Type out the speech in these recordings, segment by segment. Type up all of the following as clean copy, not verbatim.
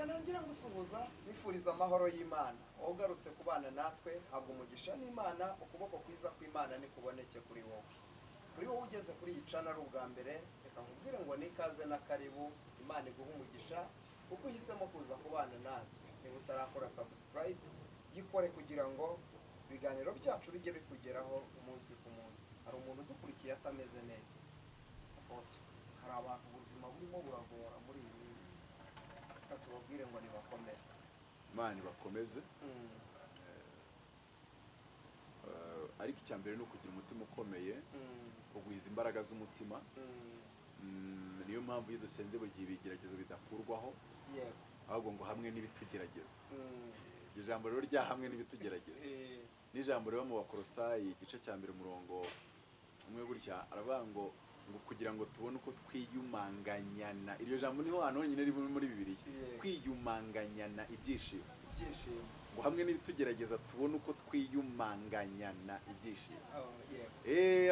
reka ntangira gusuhuza nifuriza amahoro y'Imana ugarutse kubana natwe habwa umugisha n'Imana ukuboko kwiza kw'Imana nikuboneke kuri wowe ugeze kuri iyi channel ari ubwa mbere reka nkubwire ngo nikaze na karibu Imana iguha umugisha kuko uhisemo kuza kubana natwe niba utarakora subscribe yikore kugira ngo ibiganiro byacu bijye bikugeraho umunsi ku munsi. Hari umuntu udukurikiye atameze neza, hari abantu ubuzima burimo buragora muri iyi minsi, reka tubabwire ngo nibakomere. Imana ibakomeze. Ariko icyambere no kugira umutima ukomeye, kugwiza imbaraga z'umutima. Niyo mpamvu iyo dusenze buri gihe ibigeragezo bidakurwaho, ahubwo ngo hamwe n'ibitugerageza. Ijambo rero rya hamwe n'ibitugerageza n'ijambo rero mu Bakolosayi igice cya mbere umurongo umwe gutya aravuga ngo kugira ngo tubone uko twiyumanganyana. Iryo jambo niho hano nyine riri muri Bibiliya, kwiyumanganyana ibyishimo. Ngo hamwe n'ibitugerageza tubone uko twiyumanganyana ibyishimo.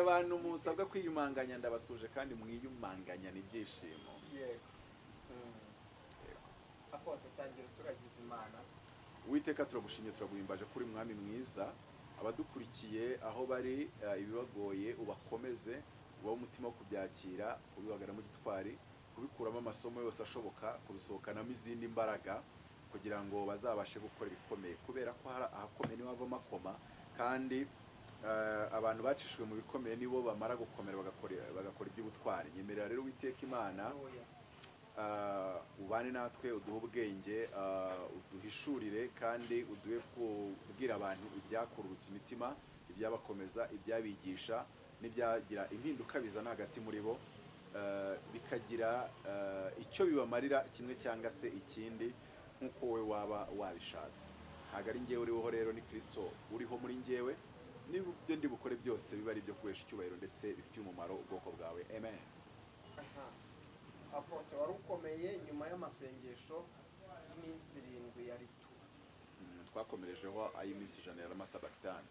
Abantu musabwa kwiyumanganya ndabasuje kandi mwiyumanganyana ibyishimo. Apote tangira turagize Imana. Uwiteka turagushimye turaguhimbaje kuri mwami mwiza, abadukurikiye aho bari ibibagoye ubakomeze, ubaho umutima wo kubyakira, kubibagara mu gitwari, kubikuramo amasomo yose ashoboka, kubisohokanamo izindi mbaraga kugira ngo bazabashe gukora ibikomeye, kubera ko ahakomeye niho havamo akoma, kandi abantu bacishijwe mu bikomeye nibo bamara gukomera bagakora iby'ubutwari. Nyemerera rero Uwiteka Imana ubane natwe, uduhe ubwenge, uduhishurire kandi uduhe kubwira abantu ibyakururutsa imitima, ibyabakomeza, ibyabigisha n'ibyagira impinduka bizana hagati muri bo, bikagira icyo bibamarira kimwe cyangwa se ikindi nk'uko wowe waba wabishatse. Ntabwo ari njyewe uriho rero, ni Kristo uriho muri njyewe, n'ibyo ndi bukore byose biba ari ibyo kuhesha icyubahiro ndetse bifitiye umumaro ubwoko bwawe. Amen. Apote wari ukomeye nyuma y'amasengesho y'iminsi 7 yari tu. Twakomerejeho ay'iminsi 100 y'amasabakitani.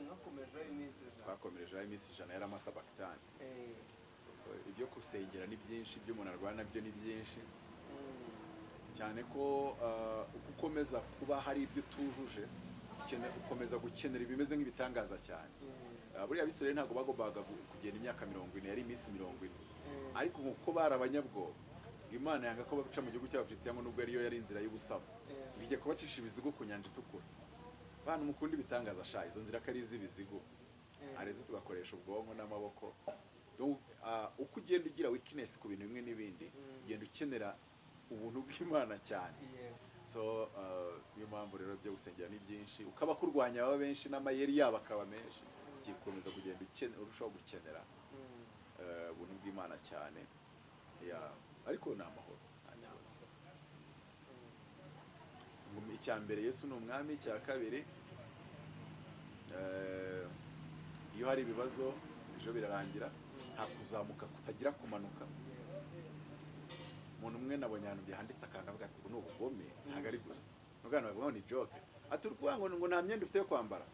Mwakomejeho iminsi 100. Twakomerejeho ay'iminsi 100 y'amasabakitani. Ibyo kusengera ni byinshi, ibyo umuntu arwana nabyo ni byinshi. Cyane ko ukomeza kuba hari ibyo tujuje, ukomeza gukenera ibimeze nk'ibitangaza cyane. Buriya Abisirayeli ntabwo bagombaga kugenda imyaka 40, yari iminsi 40. Ariko nkuko bari abanyabwoba, Imana yanga ko baca mu gihugu cy'Abafilistiya ngo nubwo ariyo yari inzira y'ubusamo, ngije kubacisha ibizigo ku nyanja itukura. Bana mukunda ibitangaza sha, izo nzira kari z'ibizigo, areze tugakoresha ubwonko n'amaboko. Donc uko ugenda ugira weakness ku bintu bimwe n'ibindi, ugenda ukenera ubuntu bw'Imana cyane. So niyo mpamvu rero byo gusengera ni byinshi, ukaba kurwanya aba benshi n'amayeri yabo akaba menshi, gikomeza kugenda urushaho gukenera ubuntu bw'Imana cyane. Ariko ni amahoro. Icya mbere Yesu ni umwami, icya kabiri iyo hari ibibazo ejo birarangira, nta kuzamuka kutagira kumanuka. Umuntu umwe nabonye ahantu byanditse akantu avuga ati ni ubugome, ntabwo ari gusa n'ubwana bavuga ngo ni joke, ati urikuvuga ngo nta myenda ufite yo kwambara,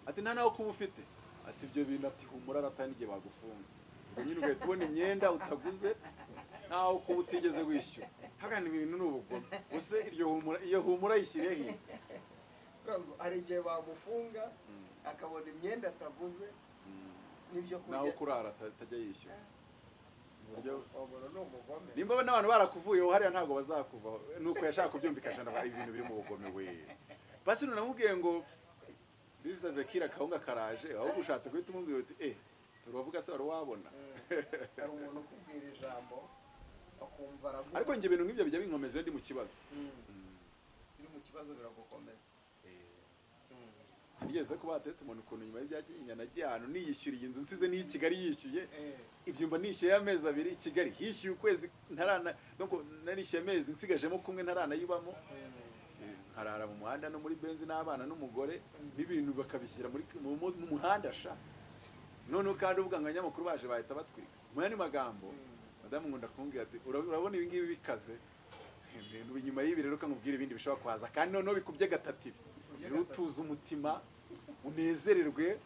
ati nta naho kuba ufite, ati ibyo bintu ati humura aratani igihe bagufunga. Ngo nyine ugahita ubona imyenda utaguze ntaho kuba utigeze wishyura. Hagana ibintu ni ubugome. Use iyo humura yishyiriye hari igihe bagufunga akabona imyenda ataguze n'ibyo kurya, naho kurara atajya yishyura. Nimba n'abantu barakuvuyeho hariya ntabwo bazakuvaho, nuko yashaka kubyumvikana ibintu biri mu bugome we. Basi nunamubwiye ngo biza vekira kahunga karaje, aho gushatse guhita umubwira uti turavuga se wari wabona. Hari umuntu ukubwira ijambo akumva aravuga, ariko nge ibintu nk'ibyo bijya binkomeza ndi mu kibazo. Biri mu kibazo biragukomeza. Sinigeze kuba testimony ukuntu nyuma y'ibya Kinyinya nagiye ahantu niyishyuriye inzu nsize n'iyi Kigali yishyuye, ibyumba nishyuye amezi 2 Kigali, hishyuye ukwezi ntarana, donc narishyuye amezi nsigajemo kumwe ntaranayibamo. Nkarara mu muhanda no muri benzi n'abana n'umugore, n'ibintu bakabishyira mu muhanda sha. None kandi uvuga ngo abanyamakuru baje bahita batwika. Mu yandi magambo madamu ngunda kumbwira ati urabona ibi ngibi bikaze, inyuma y'ibi rero kamubwira ibindi bishobora kwaza, kandi noneho bikubye gatatibi. Utuza umutima unezererwe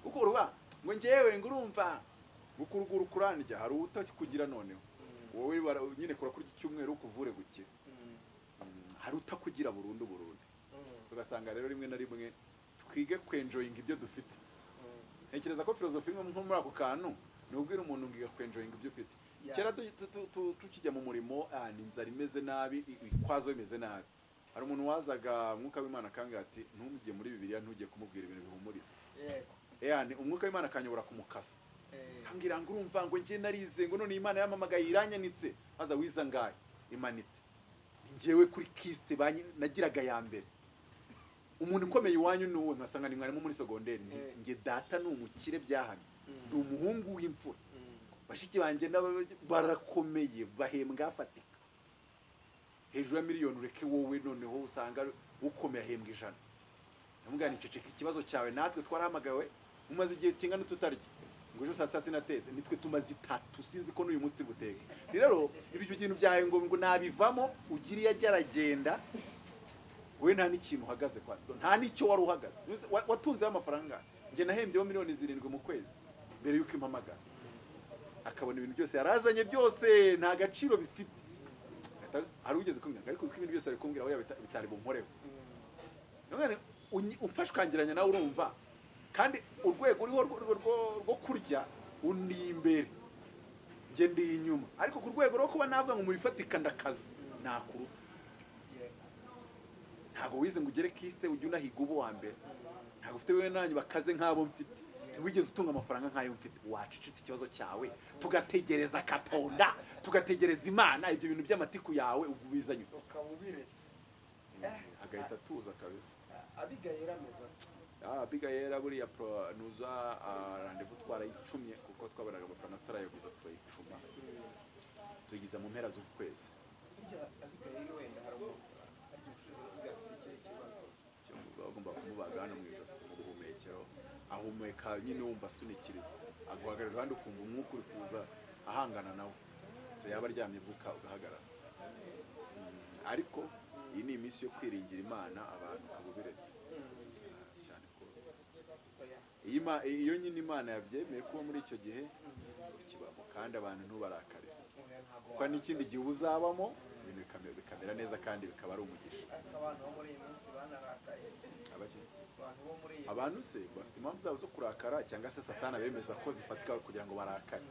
uko uruba ngo ngewe ngurumva gukurugura kurandya hari utakugira noneho wowe nyine kora kuri cyumweru ukuvure gukira. kugira burundu tugasanga rero rimwe na rimwe twige kwenjoyinga ibyo dufite. Ntekereza ko filozofi imwe nko muri ako kantu ni ubwira umuntu ngiga kwenjoyinga ibyo ufite. Kera tukijya mu murimo inzara imeze nabi, ikwazo imeze nabi, hari umuntu wazaga umwuka w'Imana akanga ati ntumujye muri Bibiliya, ntujye kumubwira ibintu bihumuriza. Yego umwuka w'Imana akanyobora kumukasa, kangira ngo urumva ngo nje narize ngo none Imana yamamagaye iranyanitse, aza wiza ngaye imanite ngewe kuri kiste nagiraga ya mbere. Umuntu ukomeye iwanyu nuwe nkasanga ni mwarimu muri segonderi, nge data ni umukire byahamye, ndi umuhungu w'imfura, bashiki banje barakomeye bahembwa afatika hejuru ya miliyoni, ureke wowe noneho usanga ukomeye ahembwa 100. Namugana iceceka ikibazo cyawe, natwe twarahamagawe umaze igihe kingana tutarya ngo ejo saa sita sinatetse, nitwe tumaze 3 sinzi ko n'uyu munsi turi buteke. Rero ibyo kintu byawe ngo nabivamo ugiriye ageragenda, we nta n'ikintu uhagaze kwa, nta n'icyo wari uhagaze. Watunzeho amafaranga, nge nahembyeho miliyoni 7 mu kwezi mbere yuko impamagara, akabona ibintu byose yarazanye byose nta gaciro bifite. Hari ugeze kumwanga ariko uziko ibintu byose ari kumbwira oya bitari bunkoreho. None ufashwe kangiranya nawe urumva, kandi urwego uriho rwo kurya undi imbere nge ndi inyuma, ariko ku rwego rwo kuba navuga ngo mubifatika ndakazi nakuruta. Ntago wize ngo ugere kiste ujye unahiga ubo wa mbere, ntago ufite wewe nanyu bakaze nk'abo mfite, wigeze utunga amafaranga nk'ayo mfite. Wacicitse ikibazo cyawe tugategereza katonda, tugategereza Imana, ibyo bintu by'amatiku yawe ubizanye ukabubiretse agahita tuza kabisa. Abigayera meza Abigayera buriya nuza rendezvous twarayicumye kuko twabonaga amafaranga turayaguza turayicuma tuyigiza mu mpera z'ukwezi. Abigayera wenda harimo bagomba kumubaga hano mu ijosi mu buhumekero, ahumeka nyine wumva asunikiriza, aguhagarara iruhande ukumva umwuka uri kuza ahangana nawe, so yaba aryamye buka ugahagarara. Ariko iyi ni iminsi yo kwiringira Imana, abantu abubiretse cyane ko iyo nyine Imana yabyemeye kuba muri icyo gihe ukibamo, kandi abantu ntubarakare, kuko n'ikindi gihe uzabamo ibintu bikamera neza kandi bikaba ari umugisha. Abantu bo muri iyi minsi banarakaye, abantu se bafite impamvu zabo zo kurakara, cyangwa se Satani bemeza ko zifatika kugira ngo barakare.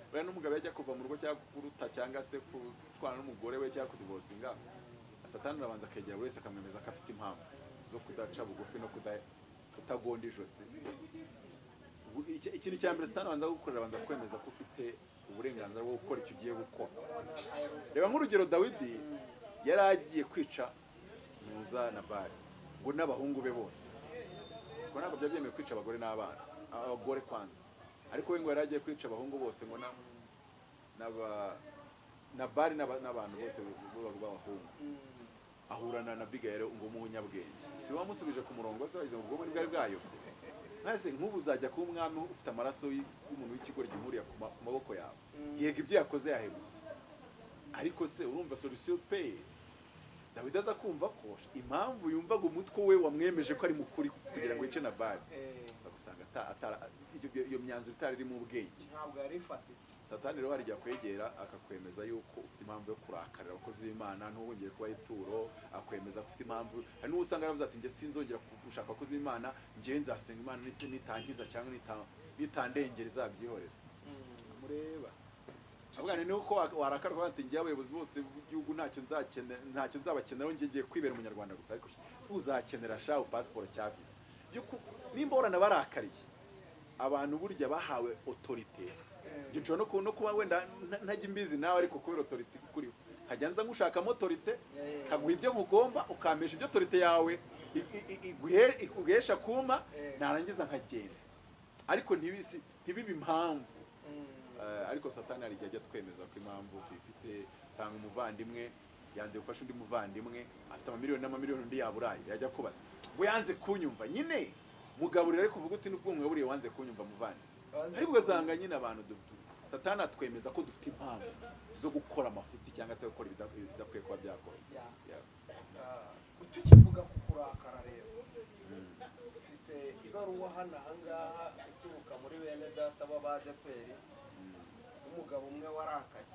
Buriya n'umugabo yajya kuva mu rugo cyangwa kuruta cyangwa se gutwara n'umugore we cyangwa kudivosinga, Satani arabanza akegera buri wese akamwemeza ko afite impamvu zo kudaca bugufi no kutagonda ijosi. Ikintu cya mbere Satani abanza gukorera, abanza kwemeza ko ufite uburenganzira bwo gukora icyo ugiye gukora. Reba nk'urugero, Dawidi yari agiye kwica Nuza na Bari ngo n'abahungu be bose, ngo ntabwo byabyemeye kwica abagore n'abana, abagore kwanza, ariko we ngo yari agiye kwica abahungu bose ngo na Bari n'abantu bose b'abahungu. Ahurana na Abigayera ngo umunyabwenge, si wamusubije ku murongo se, wagize ngo ubwo bwari bwayobye. Maze nk'ubu uzajya kuba umwami ufite amaraso y'umuntu w'ikigori gihuriye ku maboko yawe, yego ibyo yakoze yahemutse, ariko se urumva solution pe? Dawidi aza kumva ko impamvu yumvaga umutwe we wamwemeje ko ari mukuri kugira ngo yice na Bari, aza gusanga iyo myanzuro itari iri mu bwenge, ntabwo yari ifatitse. Satani rero harijya kwegera akakwemeza yuko ufite impamvu yo kurakarira abakozi b'Imana, ntuwongere kubaha ituro, akwemeza ko ufite impamvu. Hari n'uwo usanga yaravuze ati nge sinzongera gushaka abakozi b'Imana, ngewe nzasenga Imana nitangiza cyangwa nitandengera izabyihorera. Mureba abwana ni uko warakarwa ati ngiye abayobozi bose b'igihugu ntacyo nzabakeneraho, ngiye kwibera umunyarwanda gusa, ariko uzakenera shawo passport cya visa. Nimba urana barakariye abantu burya bahawe autorité, ngiye no kuba wenda ntajya imbizi nawe, ariko kubera autorité kuri hajya nza ngushaka autorité kaguha ibyo nkugomba, ukamesha ibyo autorité yawe iguhesha kuma, narangiza nkagenda, ariko ntibibe impamvu. Ariko Satani ari ajya twemeza ko impamvu tuyifite. Sanga umuvandimwe yanze gufasha undi muvandimwe, afite amamiliyoni n'amamiliyoni, undi yaburaye, yajya kubaza ngo yanze kunyumva, nyine mugaburira ariko uvuga uti n'ubwo mwaburiye wanze kunyumva muvandimwe. Ariko ugasanga nyine abantu Satani atwemeza ko dufite impamvu zo gukora amafuti cyangwa se gukora ibidakwiye kuba byakora. Tukivuga ku kurakara rero, ufite ibaruwa hano ahangaha ituruka muri bene data b'Abadeperi, umugabo umwe warakaye,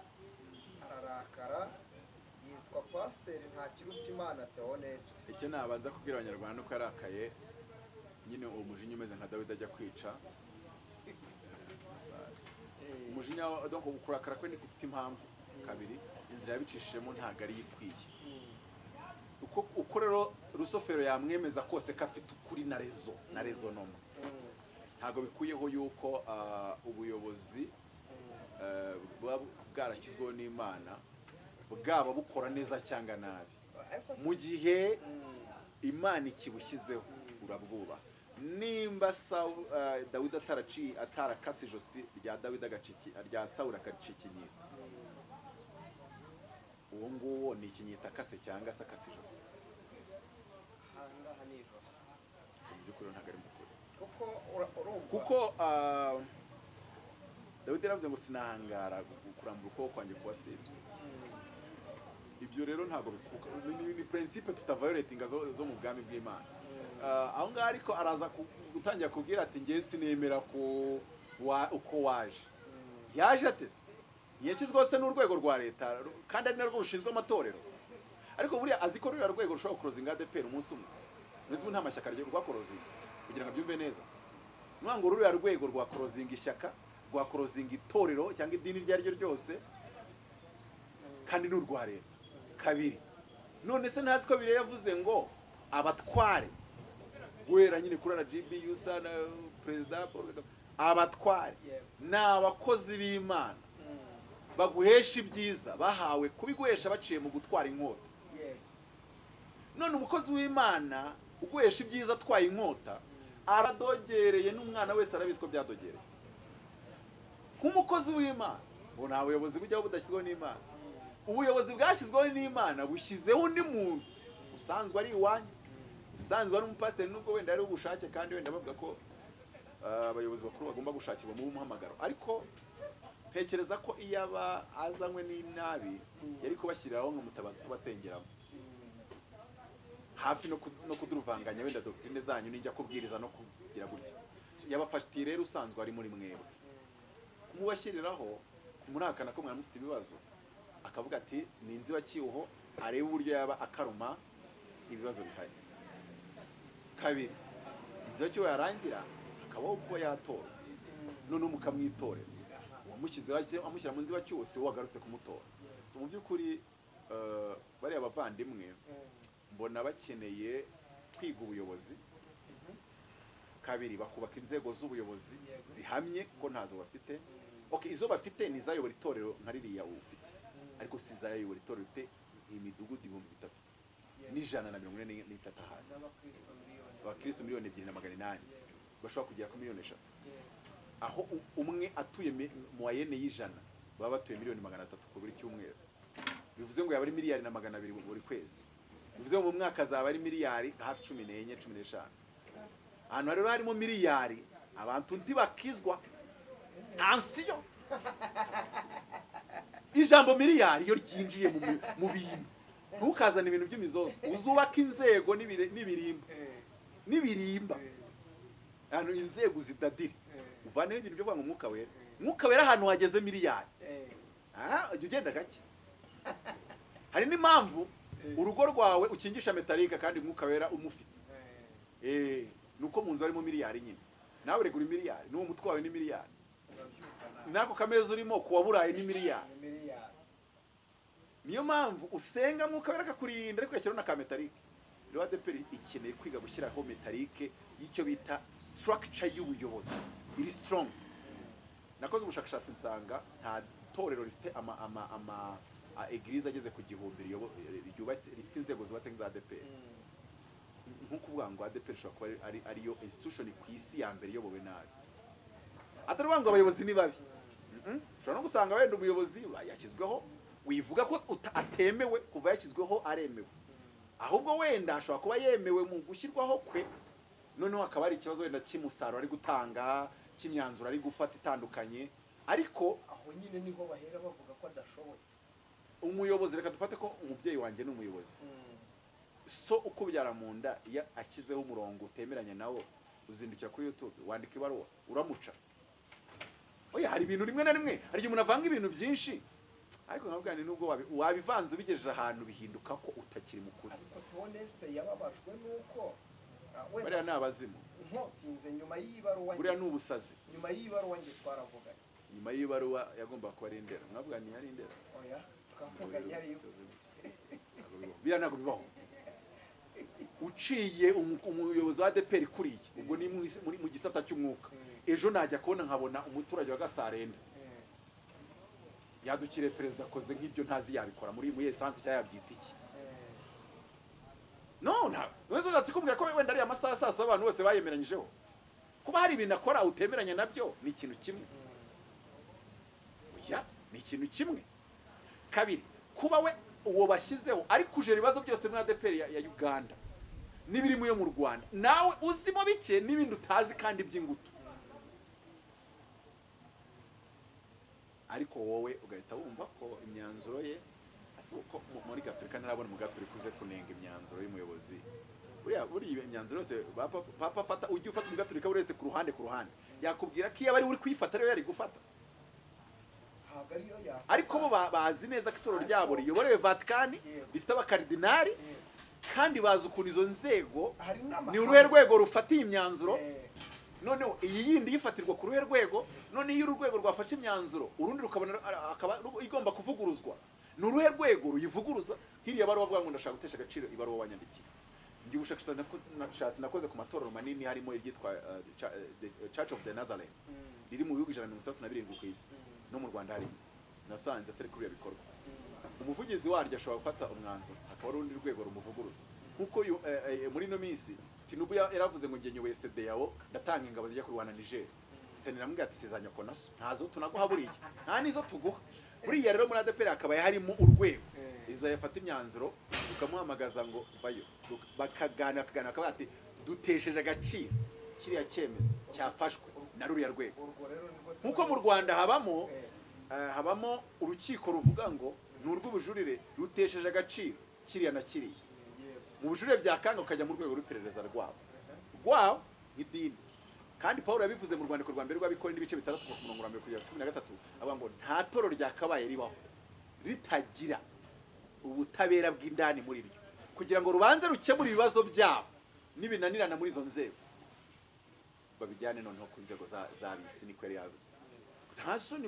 ararakara, yitwa nitwa pasiteri Ntakirutimana Theoneste. icyo nabanza kubwira abanyarwanda ko yarakaye nyine uwo mujinya umeze nka Dawidi ajya kwica umujinya donc kurakara kwe ni gufite impamvu kabiri inzira yabicishijemo ntago ari ikwiye uko rero rusofero yamwemeza kose ko afite ukuri na rezo noma ntago bikuyeho yuko ubuyobozi buba bwarashyizweho n'Imana bwaba bukora neza cyangwa nabi mu gihe Imana ikibushyizeho urabwubaha nimba Dawidi atarakase ijosi rya Dawidi rya Sawuli agacika inkita uwo nguwo ni ikinyita akase cyangwa se akase ijosi ahangaha ni ijosi mu by'ukuri ntabwo ari mukuru kuko Dawidi yaravuze ngo sinahangara kurambura ukuboko kwanjye kuwasizwe ibyo rero ntabwo ni principe tutavayoletinga zo mu bwami bw'Imana aho ngaho ariko araza gutangira kubwira ati ngewe sinemera uko waje yaje ateze yashyizweho se n'urwego rwa leta kandi ari narwo rushinzwe amatorero ariko buriya azi ko ruriya rwego rushobora kurozinga ADPR umunsi umwe neza ubu nta mashyaka rwakorozinze kugira ngo abyumve neza ngo ruriya rwego rwakorozinga ishyaka rwakorozinga itorero cyangwa idini iryo ari ryo ryose kandi n'urwa leta kabiri none se ntazi ko bire yavuze ngo abatware guhera nyine kuri RGB Houston Perezida Paul abatware ni abakozi b'Imana baguhesha ibyiza bahawe kubiguhesha baciye mu gutwara inkota none umukozi w'Imana uguhesha ibyiza atwaye inkota aradogereye n'umwana wese arabizi ko byadogereye nk'umukozi w'Imana ngo nta buyobozi bujyaho budashyizweho n'Imana ubuyobozi bwashyizweho n'Imana bushyizeho undi muntu usanzwe ari iwanyu usanzwe ari umupasiteri nubwo wenda ari ubushake kandi wenda bavuga ko abayobozi bakuru bagomba gushakirwa mu muhamagaro ariko ntekereza ko iyo aba azanywe n'inabi yari kubashyiriraho nk'umutabazi tubasengeramo hafi no kuduruvanganya wenda doctrine zanyu n'ijya kubwiriza no kugira gutya yabafatiye rero usanzwe ari muri mwebwe kumubashyiriraho kumurahakana ko mwana mufite ibibazo akavuga ati ni inzibacyuho arebe uburyo yaba akaruma ibibazo bihari kabiri inzibacyuho yarangira akabaho kuba yatora none mukamwitorera amushyira mu nzibacyuho si wowe wagarutse kumutora mu by'ukuri bariya bavandimwe mbona bakeneye kwiga ubuyobozi kabiri bakubaka inzego z'ubuyobozi zihamye ko ntazo bafite izo bafite ni izayobora itorero nka ririya ufite ariko si izayobora itorero rifite imidugudu 300 n'ijana ahandi abakristo 2,800,000 bashobora kugera ku 1,000,000 aho umwe atuye mu wayene y'ijana baba batuye 1,300,000 ku buri cyumweru bivuze ngo yaba ari 200,000,000 buri kwezi bivuze ngo mu mwaka azaba ari miliyari hafi 14 15 ahantu rero harimo miliyari abantu ntibakizwa tansiyo ijambo miliyari iyo ryinjiye mu bintu ntukazane ibintu by'imizozo uzubaka inzego n'ibirimba ahantu inzego zidadira uvaneho ibintu byo kuvuga ngo mwuka wera ahantu hageze miliyari ujya ugenda gake hari n'impamvu urugo rwawe ukingisha metalike kandi mwuka wera umufite nuko mu nzu harimo miliyari nyine nawe regura miliyari n'uwo mutwe wawe ni miliyari nako kameza urimo kuwa burayi ni miliyari niyo mpamvu usenga mwuka wera akakurinda ariko yashyiraho na ka metalike rero ADPR ikeneye kwiga gushyiraho metalike y'icyo bita structure y'ubuyobozi iri strong nakoze ubushakashatsi nsanga nta torero rifite eglise ageze ku 1,000 ryubatse rifite inzego zubatse nk'iza ADPR nkuko uvuga ngo ADPR ishobora kuba ariyo institution ku isi ya mbere iyobowe nabi atari ngo abayobozi ni babi ushobora no gusanga wenda umuyobozi yashyizweho wivuga ko atemewe kuva yashyizweho aremewe ahubwo wenda ashobora kuba yemewe mu gushyirwaho kwe noneho akaba ari ikibazo wenda cy'umusaruro ari gutanga cy'imyanzuro ari gufata itandukanye ariko aho nyine niho bahera bavuga ko adashoboye umuyobozi reka dufate ko umubyeyi wanjye ni umuyobozi so ukubyara mu nda iyo ashyizeho umurongo utemeranya nawo uzindukira kuri YouTube wandika ibaruwa uramuca hari ibintu rimwe na rimwe hari igihe umuntu avanga ibintu byinshi ariko nkabwira ni nubwo wabivanze ubigejeje ahantu bihinduka ko utakiri mukuru. ariko Honeste yababajwe nuko bariya ni abazimu. nkotinze nyuma y'ibaruwa buriya ni ubusazi. nyuma y'ibaruwa nge twaravuganye. nyuma y'ibaruwa yagomba kuba ari indera. mwabwira ni ari indera. oya twavuganye ari yo. biriya ntabwo bibaho. uciye umuyobozi wa ADPR kuriye ubwo ni mu gisata cy'umwuka. ejo najya kubona nkabona umuturage wa Gasarenda yadukire perezida akoze nk'ibyo ntazi yabikora muri essence cya yabyita iki. no wese uzatse kumbwira ko wenda ari amasaha sasa abantu bose bayemeranyijeho kuba hari ibintu akora utemeranya nabyo ni ikintu kimwe. oya ni ikintu kimwe. kabiri kuba we uwo bashyizeho ari kujera ibibazo byose muri ADPR ya Uganda n'ibirimo yo mu Rwanda nawe uzimo bike n'ibindi utazi kandi by'ingutu, ariko wowe ugahita wumva ko imyanzuro ye uko muri Gatolika ntarabona mu Gatolika uje kunenga imyanzuro y'umuyobozi. buriya imyanzuro yose papa fata ujye ufata mu Gatolika buri wese ku ruhande yakubwira ko iyo bari uri kwifata rero yari gufata. ariko bo bazi neza ko itoro ryabo riyoborewe Vatican rifite abakardinali kandi bazi ukuntu izo nzego ni uruhe rwego rufatiye imyanzuro. noneho iyi yindi yifatirwa ku ruhe rwego, none iyo urwego rwafashe imyanzuro urundi rukabona akaba igomba kuvuguruzwa, ni uruhe rwego ruyivuguruza. hiriya baruwa bavuga ngo ndashaka gutesha agaciro ibaruwa wanyandikiye. ndi ubushakashatsi nakoze ku matorero manini harimo iryitwa Church of the Nazarene riri mu bihugu 137 ku isi no mu Rwanda harimo. nasanze atari kuri bikorwa umuvugizi waryo ashobora gufata umwanzuro akaba urundi rwego rumuvuguruza. nkuko muri no minsi Tinubu yaravuze ngo nge nyoboye stade yawo ndatanga ingabo zijya kurwana Niger. Senera mbwa ati sizanya ko naso ntazo tunaguha buriye nta nizo tuguha. buriya rero muri ADPR akabaye harimo urwego Isaie yafata imyanzuro ukamuhamagaza ngo bayo bakagana akaba ati dutesheje agaciro kiriya cyemezo cyafashwe na ruriya rwego. nkuko mu Rwanda habamo urukiko ruvuga ngo ni urw'ubujurire rutesheje agaciro kiriya na kiriya. mu bujurire byakanga ukajya mu rwego rw'iperereza rwabo nk'idini. kandi Paul yabivuze mu rwandiko rwa mbere rw'abikora n'ibice 6 ku murongo wa 13 avuga ngo nta toro ryakabaye ribaho ritagira ubutabera bw'indani muri ryo kugira ngo rubanze rukemure ibibazo byabo n'ibinanirana muri izo nzego babijyane noneho ku nzego z'abisi. niko yari yavuze. nta soni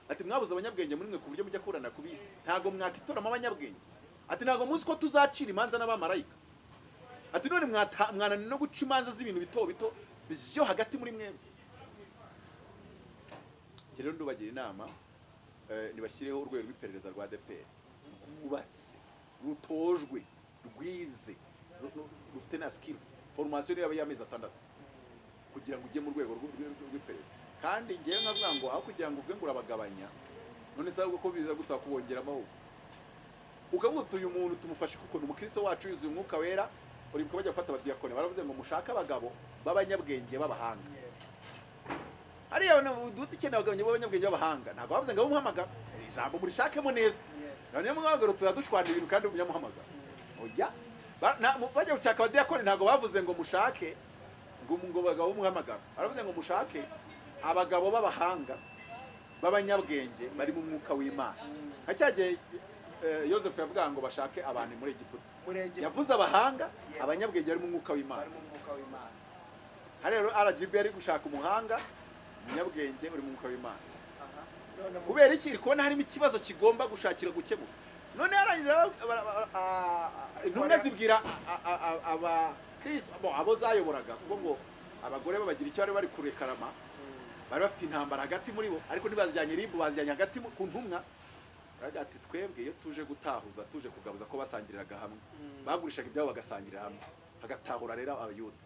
ati mwabuze abanyabwenge muri mwe ku buryo mujya kurana ku bisi ntago mwakitoramo abanyabwenge. ati ntago muzi ko tuzacira imanza n'abamarayika. ati none mwanani no guca imanza z'ibintu bito byo hagati muri mwe. rero ndubagira inama nibashyireho urwego rw'iperereza rwa ADPR rwubatse rutojwe rwize rufite na skills formation yaba y'amezi 6 kugira ngo ujye mu rwego rw'iperereza. kandi ngiye nkavuga ngo aho kugira ngo uvuge ngo urabagabanya none sabe ko biza gusaba kubongera amahoro ukavuga uyu muntu tumufashe kuko ni umukristo wacu yuzuye umwuka wera. uri bajya gufata abadiyakoni baravuze ngo mushaka abagabo b'abanyabwenge b'abahanga. hariya dukeneye abagabo b'abanyabwenge b'abahanga ntabwo bavuze ngo bamuhamagara ijambo murishakemo neza. none muhamagara tuzadushwana ibintu kandi umunyamuhamagara. oya bajya gushaka abadiyakoni ntabwo bavuze ngo mushake ngo bagabo b'umuhamagara. baravuze ngo mushake abagabo b'abahanga b'abanyabwenge bari mu mwuka w'Imana. hacyagiye Yosefu yavuga ngo bashake abantu muri Egiputa yavuze abahanga abanyabwenge bari mu mwuka w'Imana. Rero RGB ari gushaka umuhanga umunyabwenge uri mu mwuka w'Imana. kubera iki kubona harimo ikibazo kigomba gushakira gukemuka. none arangije intumwa zibwira Kristo abo zayoboraga kuko ngo abagore babagira icyo bari kurekarama bari bafite intambara hagati muri bo ariko ntibazijyanye ribu bazijyanye hagati ku ntumwa. Baraga ati twebwe iyo tuje gutahuza tuje kugabuza ko basangiriraga hamwe bagurishaga ibyabo bagasangirira hamwe hagatahura rero abayuda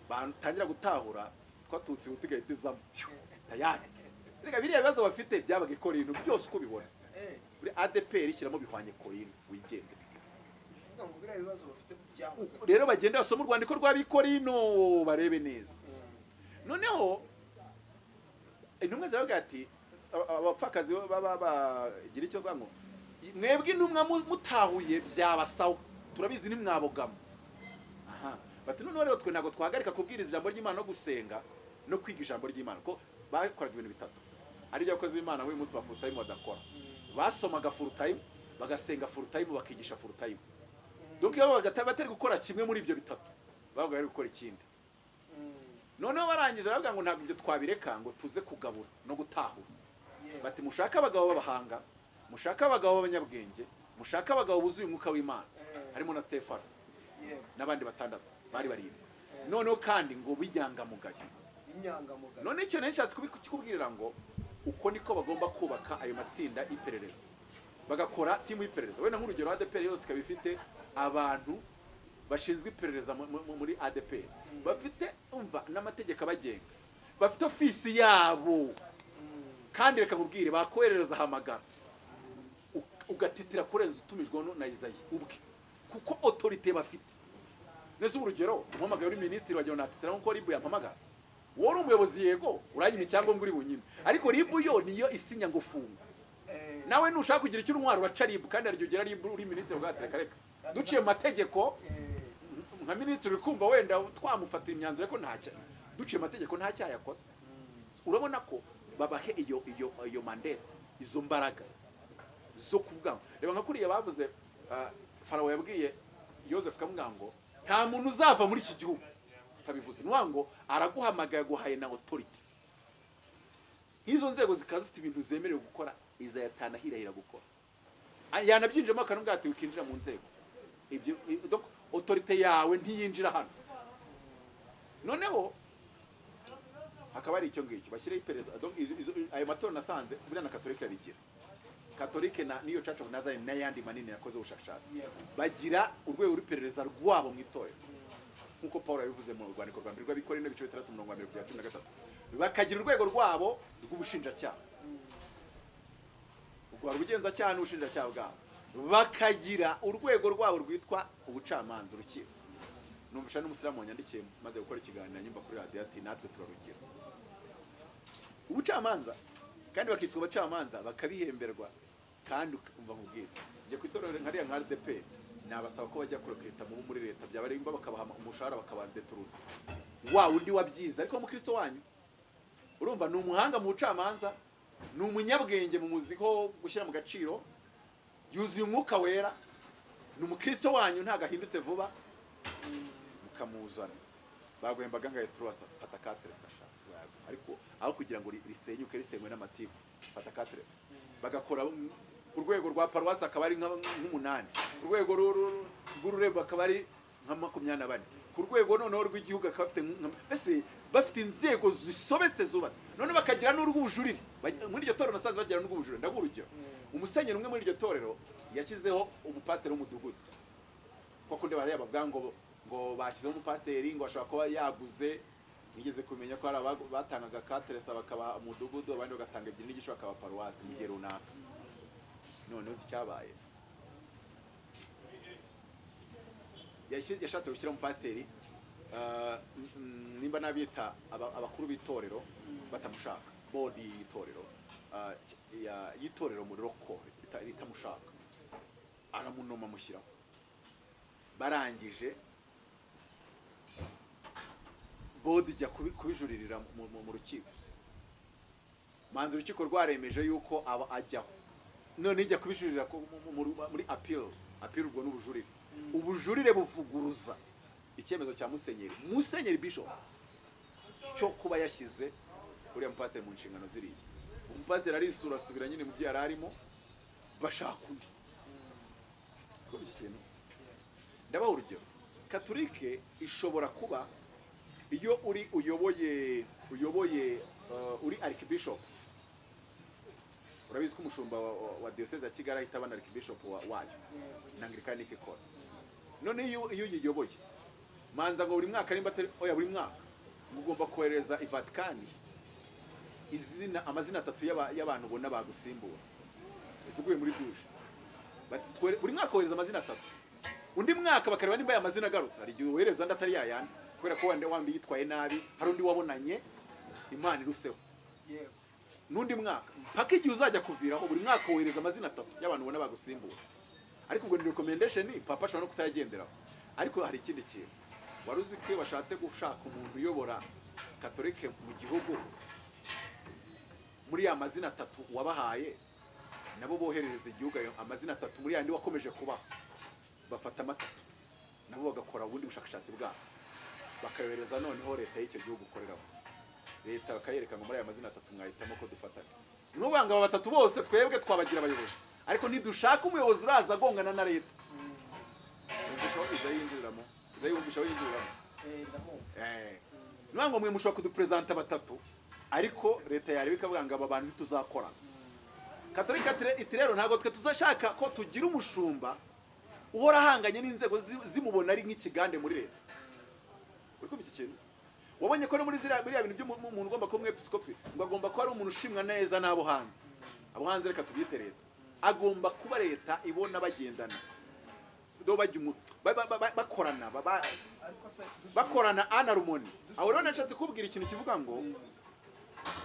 batangira gutahura twatutse utigahita izamo tayari. reka biriya bibazo bafite byabaga Korinto byose uko bibona muri ADPR ishyiramo bihwanye Korinto wigende. rero bagenda basoma urwandiko rw'Abikorino barebe neza. noneho intumwa ziravuga ati abapfakazi bagira icyo bwango mwebwe intumwa mutahuye byabasawa turabizi nimwabogamo. bati none rero twe ntago twahagarika kubwiriza ijambo ry'Imana no gusenga no kwiga ijambo ry'Imana ko bakoraga ibintu bitatu ari byo abakozi b'Imana uyu munsi bafuta badakora basomaga full time bagasenga full time bakigisha full time. Donc iyo batari gukora kimwe muri ibyo bitatu bavuga bari gukora ikindi. Noneho barangije aravuga ngo ntabwo ibyo twabireka ngo tuze kugabura no gutahura. Bati mushaka abagabo b'abahanga, mushaka abagabo b'abanyabwenge, mushaka abagabo buzuye umwuka w'Imana, harimo na Stefano n'abandi batandatu bari barindwi. Noneho kandi ngo bijyangamugayo. None icyo neshatse kubikubwirira ngo uko niko bagomba kubaka ayo matsinda y'iperereza, bagakora timu y'iperereza. Wenda nk'urugero ADPR yose ikaba ifite abantu bashinzwe iperereza muri ADPR, bafite umva n'amategeko abagenga, bafite ofisi yabo. Kandi reka nkubwire bakoherereza hamagara ugatitira kurenza utumijwe na Isaie ubwe, kuko autorité bafite. Neza urugero umuhamagaye uri ministre wa Jonathan nko ribu yampamagara, wori umuyobozi yego uranyima icyangombwa uri bunyine, ariko ribu yo niyo isinya ngo funga. Nawe nushaka kugira icyo urumwaro uraca ribu, kandi aryo ugera ribu uri ministre ugatereka reka duciye mategeko nka ministre ukumva wenda twamufatira imyanzuro ariko ntacyo duciye mategeko ntacyo yakoze. Urabona ko babahe iyo mandate, izo mbaraga zo kuvuga. Reba nka kuriya bavuze Farawo yabwiye Joseph kamubwira ngo nta muntu uzava muri iki gihugu tabivuze, nwango araguhamagaye guhaye na authority. Izo nzego zikaza zifite ibintu zemerewe gukora, Isaie yatanahirahira gukora. Yanabyinjemo akanubwira ati ukinjira mu nzego ibyo, donc autorité yawe ntiyinjira hano. Noneho hakaba ari icyo ngicyo bashyiraho iperereza. Donc ayo matora nasanze buriya na Katolika yabigira. Katolika na niyo Church of Nazareth n'ayandi manini yakoze ubushakashatsi bagira urwego rw'iperereza rwabo mu itorero, nkuko Paul yabivuze mu rwandiko rwa mbere rw'Abikorintho ibice 3:23. Bakagira urwego rwabo rw'ubushinjacyaha, urwa rw'ubugenzacyaha n'ubushinjacyaha bwabo. Bakagira urwego rwabo rwitwa ubucamanza, urukiko. Numvisha n'umusiramu wanyandikiye maze gukora ikiganiro nyumva kuri radio ati natwe turarugira ubucamanza, kandi bakitwa abacamanza bakabihemberwa. Kandi umva nkubwira nje kwitorera nkariya nka ADPR nabasaba ko bajya kuroketa mu muri leta, byabarimba bakabaha umushahara bakabandeturura wa undi wabyiza. Ariko mu Kristo wanyu urumva ni umuhanga mu bucamanza, ni umunyabwenge mu muziko gushyira mu gaciro, yuzuye umwuka wera, ni umukristo wanyu nta gahindutse vuba, mukamuzana bagwembaga ngaye turasa fata 4 sasha. Ariko aho kugira ngo risenyuke risenywe n'amatiku fata 4 bagakora urwego rwa paruwasi akaba ari nk'8, urwego rw'ururembo akaba ari nka 24, ku rwego noneho rw'igihugu akaba afite bafite inzego zisobetse zubatse. None bakagira n'urw'ubujurire muri iryo torero nasanze bagira n'urw'ubujurire. Ndagurugero umusenyeri umwe muri iryo torero yashyizeho umupasiteri w'umudugudu, kuko kundi bari yabavuga ngo bashyizeho umupasiteri ngo ashobora kuba yaguze. Nigeze kumenya ko ari batangaga 4 bakaba umudugudu, abandi bagatanga 2 n'igisho bakaba paruwasi mu gihe runaka. None uzi cyabaye yashatse gushyira umupasiteri nimba nabita abakuru b'itorero batamushaka, bodi y'itorero yitorero muri roko ritamushaka, aramunoma mushyiraho. Barangije bodi jya kubijuririra mu rukiko, manzi urukiko rwaremeje yuko aba ajyaho. None ijya kubijurira muri appeal ubwo n'ubujurire. Ubujurire buvuguruza icyemezo cya musenyeri bishop cyo kuba yashyize uriya mupasiteri mu nshingano ziriya. Umupasiteri ari isura asubira nyine mu byo yari arimo, bashaka undi. Ko iki kintu ndabaho urugero, Katolike ishobora kuba iyo uyoboye uri archbishop. Urabizi ko umushumba wa diocese ya Kigali ahita abana archbishop wayo n'Anglicanike kora. None iyo yiyoboye manza ngo buri mwaka nimba oya buri mwaka ugomba kohereza i Vatican amazina 3 y'abantu ubona bagusimbura. Isuguye muri douche buri mwaka kohereza amazina 3, undi mwaka bakareba nimba ya mazina agarutse. Hari igihe wohereza ndatari yayandi kubera ko wandi yitwaye nabi, hari undi wabonanye Imana iruseho. Yego. Nundi mwaka paka igihe uzajya kuviraho buri mwaka wohereza amazina 3 y'abantu ubona bagusimbura. Ariko ubwo ni recommendation papa ashobora no kutayagenderaho. Ariko hari ikindi kintu waruzi ko bashatse gushaka umuntu uyobora Katolike mu gihugu muri ya mazina 3 wabahaye nabo boherereza igihugu amazina 3 muri yandi wakomeje kubaho, bafata 3 nabo bagakora ubundi bushakashatsi bwabo bakayohereza noneho leta y'icyo gihugu ukoreraho. Leta bakayereka ngo muri aya mazina 3 mwahitamo ko dufatana. Nubanga aba 3 bose twebwe twabagira abayobozi, ariko ntidushaka umuyobozi uraza agongana na leta. Isaie yinjiramo, Isaie yumvisha yinjiramo. Nubanga mwe mushaka kudupresenta 3, ariko leta yari bikavuga ngo aba bantu tuzakora. Katolika itirero ntago twe tuzashaka ko tugira umushumba uhora hanganye n'inzego zimubona ari nk'ikigande muri leta. Uriko biki kintu wabonye ko no muri biriya bintu by'umuntu ugomba kuba umwepiskopi ngo agomba kuba ari umuntu ushimwa neza n'abo hanze. Abo hanze reka tubyite leta, agomba kuba leta ibona bagendana do bajya bakorana bakorana anarumoni. Aho rero nashatse kubwira ikintu kivuga ngo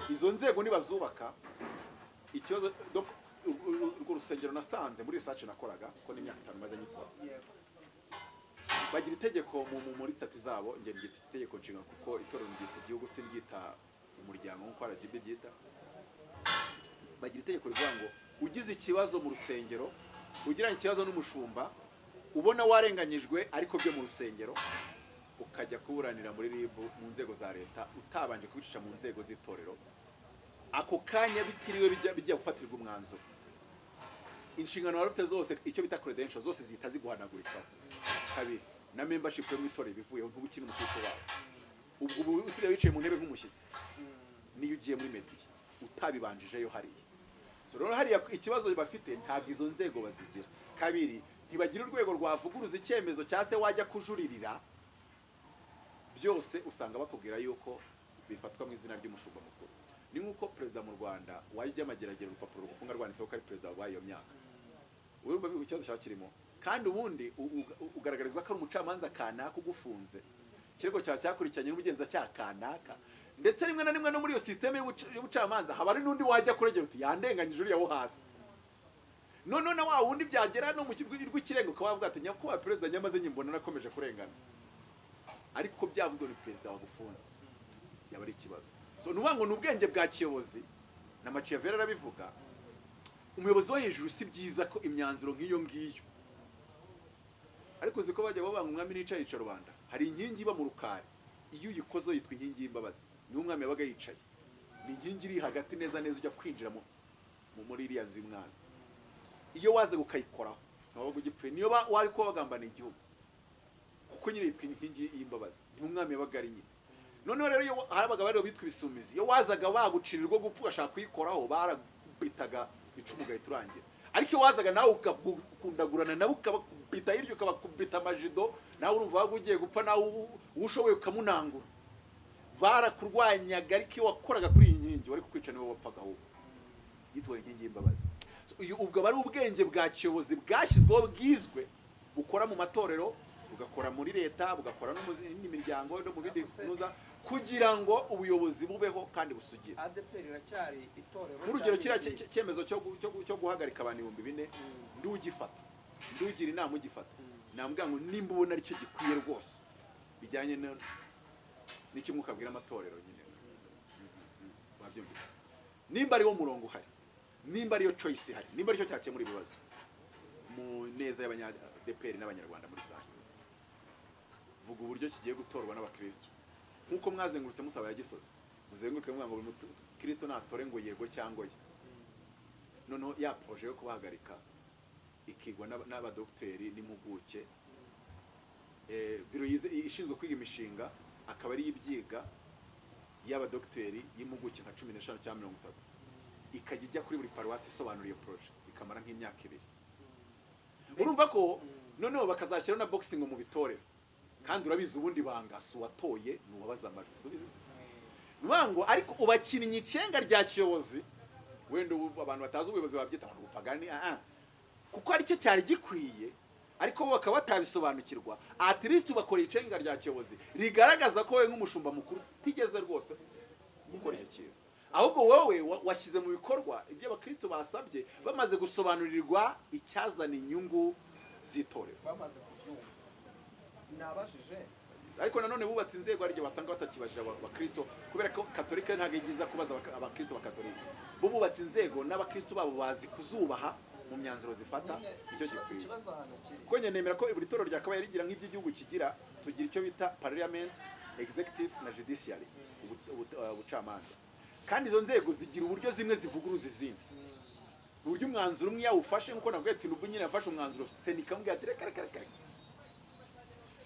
izo nzego nibazubaka ikibazo urwo rusengero nasanze muri research nakoraga ko n'imyaka 5 maze nyikora, bagira itegeko muri stati zabo, nge ngita itegeko nshinga kuko itorero ngita igihugu sinbyita umuryango nko RGB byita. Bagira itegeko rivuga ngo ugize ikibazo mu rusengero, ugiranye ikibazo n'umushumba, ubona warenganyijwe ariko byo mu rusengero, ukajya kuburanira muri RIB mu nzego za leta utabanje kubicisha mu nzego z'itorero, ako kanya bitiriwe bijya gufatirwa umwanzuro. Inshingano warufite zose icyo bita credentials zose zihita ziguhanagurika. Kabiri na membership yo mwitorero bivuyeho ntubukina umukristo wawe. Ubwo usigaye wicaye mu ntebe nk'umushyitsi niyo ugiye muri media utabibanjijeyo hariya. So rero hariya ikibazo bafite ntabwo izo nzego bazigira. Kabiri ntibagira urwego rwavuguruza icyemezo cyase wajya kujuririra, byose usanga bakubwira yuko bifatwa mu izina ry'umushumba mukuru. Ni nkuko perezida mu Rwanda wajya amageragera urupapuro rufunga rwanditseho ko ari perezida wayo myaka. Urumva bigo ikibazo cyakirimo, kandi ubundi ugaragarizwa ko ari umucamanza kanaka ugufunze, kirego cyakurikiranye n'umugenza cyakanaka, ndetse rimwe na rimwe no muri iyo systeme y'ubucamanza haba ari nundi wajya kuregera uti yandenganyije uri yaho hasi. None wa wundi byagera no mu rw'ikirengo ukavuga ati nyakubahwa perezida nyamaze nyimbona nakomeje kurengana, ariko byavuzwe ni perezida wagufunze, byaba ari ikibazo. So nubango n'ubwenge bwa kiyobozi na Machiavelli arabivuga, umuyobozi wo hejuru si byiza ko imyanzuro nk'iyo ngiyo, ariko ziko bajya babanga umwami nicaye yica rubanda. Hari inkingi iba mu rukari, iyo uyikozo yitwa inkingi y'imbabazi, ni umwami yabaga yicaye, ni inkingi iri hagati neza neza ujya kwinjira muri iriya nzu y'umwami. Iyo waze gukayikoraho nabaga ugipfuye, niyo wari ko bagambana igihugu, kuko nyine yitwa inkingi y'imbabazi, ni umwami yabaga ari nyine. Noneho rero iyo harabaga bari bitwa ibisumizi, iyo wazaga bagucirirwa gupfa ugashaka kuyikoraho barabitaga icumu gahita urangira. Ariko iyo wazaga nawe ukundagurana nawe ukabita hiryo ukabakubita amajido, nawe urumva wagugiye gupfa nawe ushoboye ukamunangura, barakurwanyaga. Ariko iyo wakoraga kuri iyi nkingi wari kukwica niwe wapfaga ahubwo, yitwa inkingi y'imbabazi. Ubwo bari ubwenge bwa kiyobozi bwashyizweho bwizwe, bukora mu matorero, bugakora muri leta, bugakora no mu zindi miryango no mu bindi kunoza, kugira ngo ubuyobozi bubeho kandi busugire. ADEPR iracyari itorero. Urugero kira cyemezo cyo guhagarika abantu 4,000 ndugifata, ndugira inama ugifata, nambwa ngo nimba ubona aricyo gikwiye rwose bijyanye n'icyo mukabwira amatorero nyine wabyumva, nimba ari wo murongo uhari, nimba ariyo choice ihari, nimba aricyo cyakemura ibibazo mu neza y'abanya-ADEPR n'abanyarwanda muri rusange. Vuga uburyo kigiye gutorwa n'abakristo, nkuko mwazengurutse musaba ya Gisozi, muzenguruke mwa ngo Kristo natore ngo yego cyangwa ye. Noneho ya projet yo kubahagarika ikigwa n'abadokiteri n'impuguke, biro ishinzwe kwiga imishinga akaba ari ibyiga y'abadokiteri y'impuguke nka 15 cyangwa 30, ikajya ijya kuri buri paruwasi isobanura iyo projet, ikamara nk'imyaka 2. Urumva ko noneho bakazashyira na boxing mu bitorero, kandi urabizi ubundi banga suwatoye nuwabaza amajwi subize nwango. Ariko ubakinnyi cenga rya kiyobozi, wenda abantu batazi ubuyobozi babyita ngo ubupagani, kuko ari cyo cyari gikwiye, ariko bo bakaba batabisobanukirwa. At least ubakoreye icenga rya kiyobozi rigaragaza ko we nk'umushumba mukuru tigeze rwose gukora icyo kintu, ahubwo wowe washyize mu bikorwa ibyo abakristo basabye, bamaze gusobanurirwa icyazana inyungu zitorero. Bamaze kubyumva. Nabajije ariko nanone bubatse inzego ariko basanga batakibajije abakristo kubera ko katolika ntabwo igiza kubaza abakristo bakatolika bo bubatse inzego n'abakristo babo bazi kuzubaha mu myanzuro zifata icyo gikwiye ko nemera ko buri toro ryakabaye rigira nk'iby'igihugu kigira tugira icyo bita parliament executive na judiciary ubucamanza kandi izo nzego zigira uburyo zimwe zivuguruza izindi uburyo umwanzuro umwe yawufashe nkuko navuga ati nubwo nyine yafashe umwanzuro senika mbwa ati reka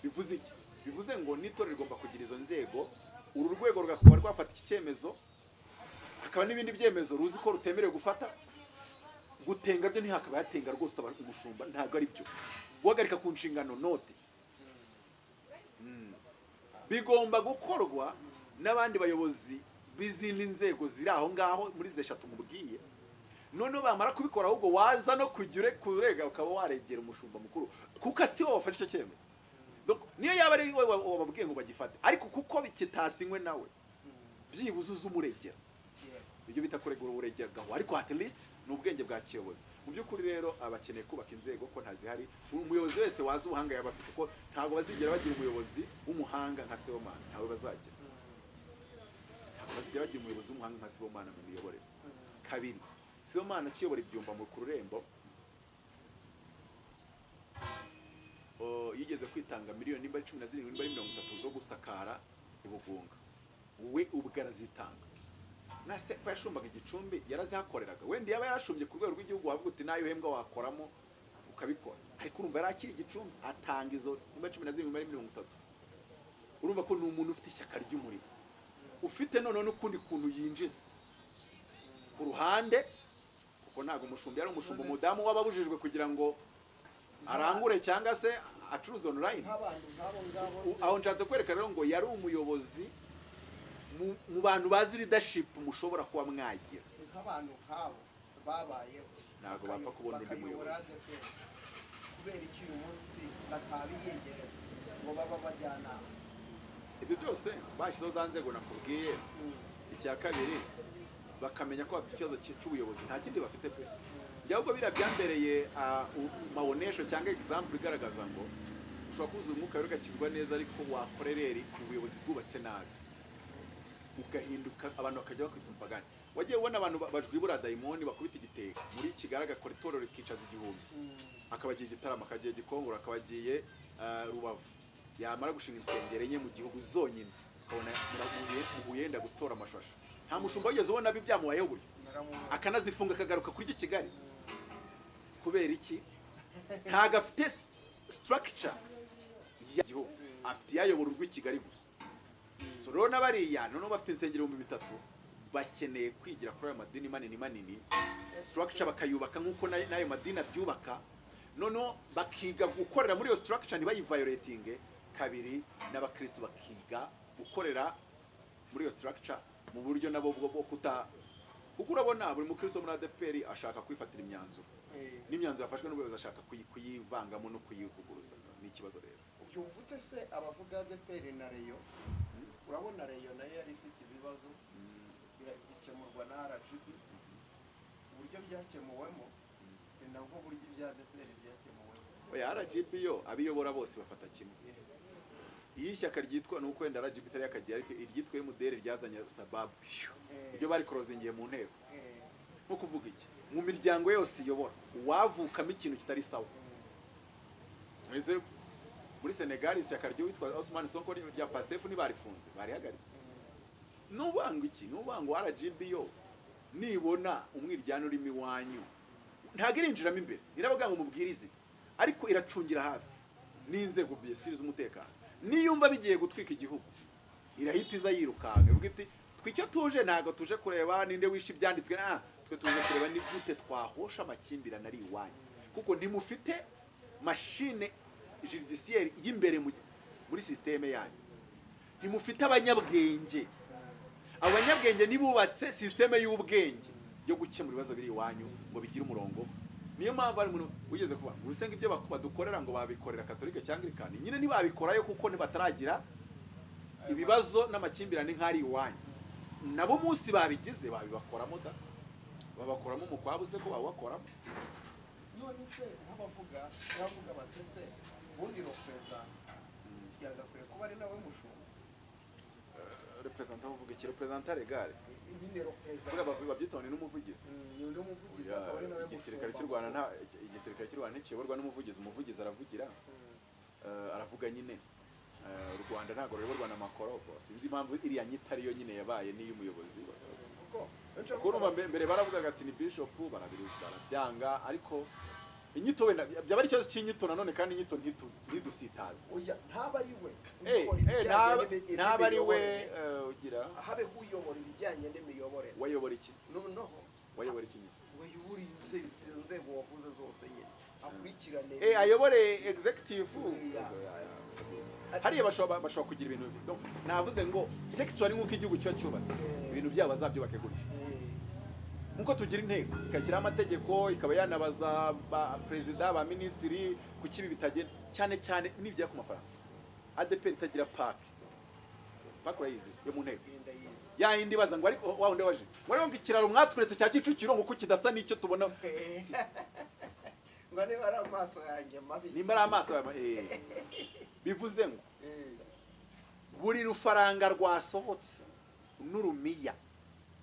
bivuze iki bivuze ngo n'itorero rigomba kugira izo nzego uru rwego rugakaba rwafata iki cyemezo hakaba n'ibindi byemezo ruzi ko rutemerewe gufata gutenga byo ntihakaba yatenga rwose umushumba ntabwo ari byo guhagarika ku nshingano note bigomba gukorwa n'abandi bayobozi b'izindi nzego ziri aho ngaho muri zeshatu mubwiye noneho bamara kubikora ahubwo waza no kujya kurega ukaba waregera umushumba mukuru kuko si wowe wafashe icyo cyemezo niyo yaba ari wowe wababwiye ngo bagifate ariko kuko kitasinywe nawe byibuze uzumuregera ibyo bita kuregura uburegerwaho ariko at least ni ubwenge bwa kiyobozi mu by'ukuri rero abakeneye kubaka inzego ko ntazihari umuyobozi wese waza ubuhanga yaba afite kuko ntabwo bazigera bagira umuyobozi w'umuhanga nka Sibomana ntawe bazagira bazigera bagira umuyobozi w'umuhanga nka Sibomana mu miyoborere kabiri Sibomana kiyobora ibyumba mu kururembo yigeze kwitanga miliyoni nimba 17 nimba 30 zo gusakara ibugunga we ubwarazitanga nase ko yashumbaga igicumbi yarazihakoreraga wende yaba yarashumbye ku rwego rw'igihugu wavuga uti nayo hembwa wakoramo ukabikora ariko urumva yarakiri igicumbi atanga izo nimba 17 nimba 30 urumva ko ni umuntu ufite ishyaka ry'umurimo ufite none n'ukundi kuntu yinjiza ku ruhande kuko ntago umushumbi yari umushumba umudamu wababujijwe kugira ngo arangure cyangwa se acuruza online aho nshatse kwereka rero ngo yari umuyobozi mu bantu bazi leadership mushobora kuba mwagira nk'abantu nk'abo babayeho ntago bapfa kubona undi muyobozi kubera iki uyu munsi batabiyegereza ngo baba bajyana ibyo byose bashyizeho za nzego nakubwiye icya kabiri bakamenya ko bafite ikibazo cy'ubuyobozi nta kindi bafite pe byahubwo biriya byambereye mabonesho cyangwa example igaragaza ngo ushobora kuzuza umwuka rero ugakizwa neza ariko wakorerera ubuyobozi bwubatse nabi ugahinduka abantu bakajya bakwita umupagani wagiye ubona abantu bajwibura dayimoni bakubita igitego muri Kigali agakora itorero rikicaza igihumbi akabagiye igitaramo akagiye Gikongoro akabagiye Rubavu yamara gushinga insengero enye mu gihugu zonyine ukabona muraguyenda gutora amashasho nta mushumba wigeze ubona bibyamubayeho buryo akanazifunga akagaruka kuri Kigali kubera iki ntago afite structure y'igihugu afite yayobora urw'i Kigali gusa so rero n'abariya noneho bafite insengero 3,000 bakeneye kwigira kuri ayo madini manini structure bakayubaka nk'uko n'ayo madini abyubaka noneho bakiga gukorera muri iyo structure ntibayiviolating kabiri n'abakristo bakiga gukorera muri iyo structure mu buryo nabo bwo kuta kuko urabona buri mukristo muri Adepr ashaka kwifatira imyanzuro n'imyanzuro yafashwe n'ubuyobozi ashaka kuyivangamo no kuyivuguruza ni ikibazo rero ubyumvute se abavuga Adepr na Reyo urabona Reyo nayo yari ifite ibibazo bikemurwa na RGB uburyo byakemuwemo ni nabwo buryo ibya Adepr byakemuwemo oya RGB yo abiyobora bose bafata kimwe iyi shyaka ryitwa nuko wenda RGB itari yakagiye ariko iryitwa MDR ryazanye sababu ibyo bari closingiye mu nteko nko kuvuga iki mu miryango yose iyobora wavukamo ikintu kitari sawa mwese muri Senegal ishyaka ryo witwa Ousmane Sonko rya Pastef ntibarifunze barihagaritse n'ubango iki n'ubango RGB yo nibona umwiryano urimo iwanyu ntago irinjiramo imbere irabaga ngo mubwirize ariko iracungira hafi n'inzego byesiriza umutekano niyumva bigiye gutwika igihugu irahitiza yirukanga ivuga iti twicyo tuje ntago tuje kureba ninde wishe ibyanditswe twe tuje kureba ni gute twahosha amakimbirane ari iwanyu kuko ntimufite machine judiciaire y'imbere muri systeme yanyu ntimufite abanyabwenge nibubatse systeme y'ubwenge yo gukemura ibibazo biri iwanyu ngo bigire umurongo niyo mpamvu ari umuntu ugeze kuba urusenga ibyo badukorera ngo babikorera katolike cyangwa irikani nyine ntibabikorayo kuko ntibataragira ibibazo n'amakimbirane nk'ari iwanyu nabo munsi babigize babibakoramo da babakoramo umukwabuze ko bawakoramo none se nk'abavuga batese ubundi represent yagakwiye kuba ari nawe bavuga iki representant legal nyine representant kuvuga babyitone n'umuvugizi n'umuvugizi akaba ari nawe igisirikare cy'u Rwanda nta igisirikare cy'u Rwanda ntikiyoborwa n'umuvugizi umuvugizi aravugira aravuga nyine u Rwanda ntago ruyoborwa na makorobo sinzi impamvu iriya nyita ariyo nyine yabaye niyo umuyobozi kuko mbere baravugaga ati ni bishop barabyanga ariko inyito wenda byaba ari ikibazo cy'inyito nanone kandi inyito ntidusitaze oya ntaba ari we ntaba ari we ugira habe uyobora ibijyanye n'imiyoborere wayobora iki noneho wayobora iki wayobora inzego wavuze zose nyine akurikirane ayobore executive hariya bashobora kugira ibintu navuze ngo textual nk'uko igihugu kiba cyubatse ibintu byabo bazabyubake gutyo nkuko tugira inteko ikashyiraho amategeko ikaba yanabaza ba perezida ba minisitiri ku kibi bitagenda cyane cyane n'ibya ku mafaranga ADPR itagira park urayizi yo mu nteko ya yindi baza ngo ariko wa wundi waje ngo ikiraro mwatweretse cya Kicukiro ngo kidasa n'icyo tubona ngo niba ari amaso yanjye mabi nimba ari amaso bivuze ngo buri rufaranga rwasohotse n'urumiya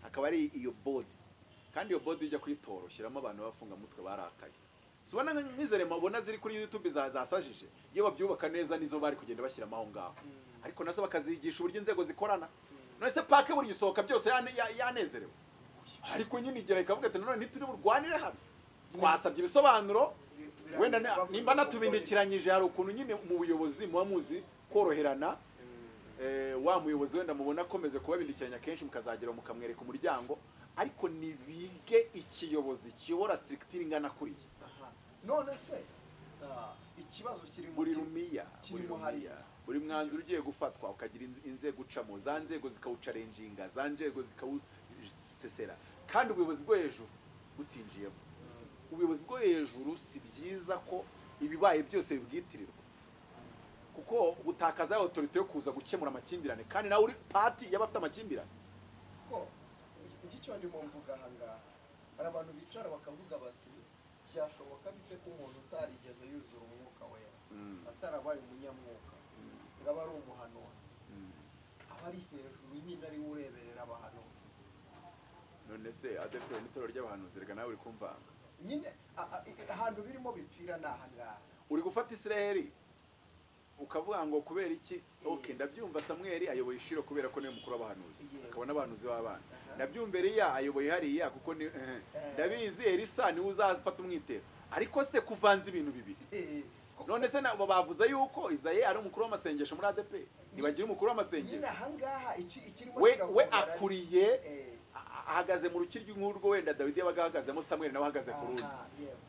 akaba ari iyo board kandi iyo board ujya kuyitora ushyiramo abantu bafunga mutwe barakaye subona nk'izere mabona ziri kuri YouTube zasajije iyo babyubaka neza nizo bari kugenda bashyiramo aho ngaho ariko nazo bakazigisha uburyo inzego zikorana none se pake buri gisohoka byose yanezerewe ariko nyine igera ikavuga ati none ntituri burwanire hano twasabye ibisobanuro wenda nimba natubindikiranyije hari ukuntu nyine mu buyobozi muba muzi koroherana wa muyobozi wenda mubona akomeze kubabindikiranya kenshi mukazagera mukamwereka umuryango ariko nibige ikiyobozi kiyobora structure ingana kuri none se ikibazo kiri mu buri rumiya buri mwanzuro ugiye gufatwa ukagira inzego ucamo za nzego zikawucarenjinga za nzego zikawusesera kandi ubuyobozi bwo hejuru butinjiyemo ubuyobozi bwo hejuru si byiza ko ibibaye byose bibwitirirwa kuko butakaza autorité yo kuza gukemura amakimbirane kandi nawe uri party y'abafite amakimbirane ko igicyo ndimo mvuga hanga hari abantu bicara bakavuga bati byashoboka bite ko umuntu utarigeze yuzura umwuka wera atarabaye umunyamwuka ngaba ari umuhanuzi abari hejuru nyine ari ureberera abahanuzi none se ADPR n'itoro ry'abahanuzi rega nawe uri kumvanga nyine ahantu birimo bipfira nahangaha uri gufata Israeli ukavuga ngo kubera iki okay ndabyumva Samuel ayoboye ishiro kubera ko niwe mukuru w'abahanuzi akabona abahanuzi b'abana ndabyumva Eliya ayoboye hariya kuko ni ndabizi Elisa ni uzafata umwitero ariko se kuvanza ibintu bibiri none se nabo bavuze yuko Isaie ari umukuru w'amasengesho muri ADPR nibagira umukuru w'amasengesho nyine ahangaha ikirimo we akuriye ahagaze mu rukiryo nk'urwo wenda Dawidi yabagahagazemo Samuel nawe ahagaze ku rundi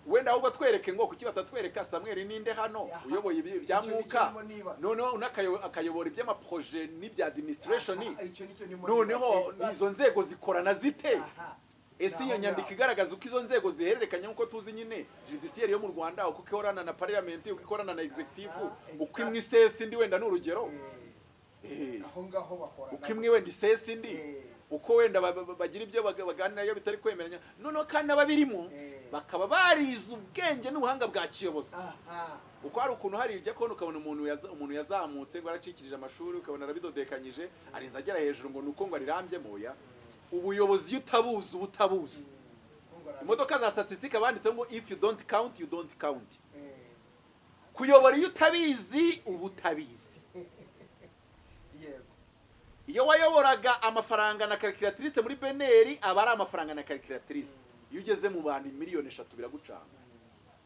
wenda ahubwo twereke ngo kuki batatwereka Samuel ninde hano uyoboye ibya mwuka noneho akayobora iby'amaproje n'ibya administration noneho izo nzego zikorana zite ese iyo nyandiko igaragaza uko izo nzego zihererekanya nk'uko tuzi nyine judiciaire yo mu Rwanda uko ikorana na parliament uko ikorana na executive uko imwe isesa indi wenda n'urugero aho ngaho bakora uko imwe wenda isesa indi uko wenda bagira ibyo baganira iyo bitari kwemeranya noneho kandi ababirimo bakaba barize ubwenge n'ubuhanga bwa kiyobozi uko hari ukuntu hari ujya kubona ukabona umuntu yazamutse ngo aracikirije amashuri ukabona arabidodekanyije arinze agera hejuru ngo nuko ngo arirambye moya ubuyobozi iyo utabuzi imodoka za statistique banditse ngo if you don't count you don't count kuyobora iyo utabizi ubutabizi iyo wayoboraga amafaranga na calculatrice muri beneri aba ari amafaranga na calculatrice iyo ugeze mu bantu miliyoni 3 biragucanga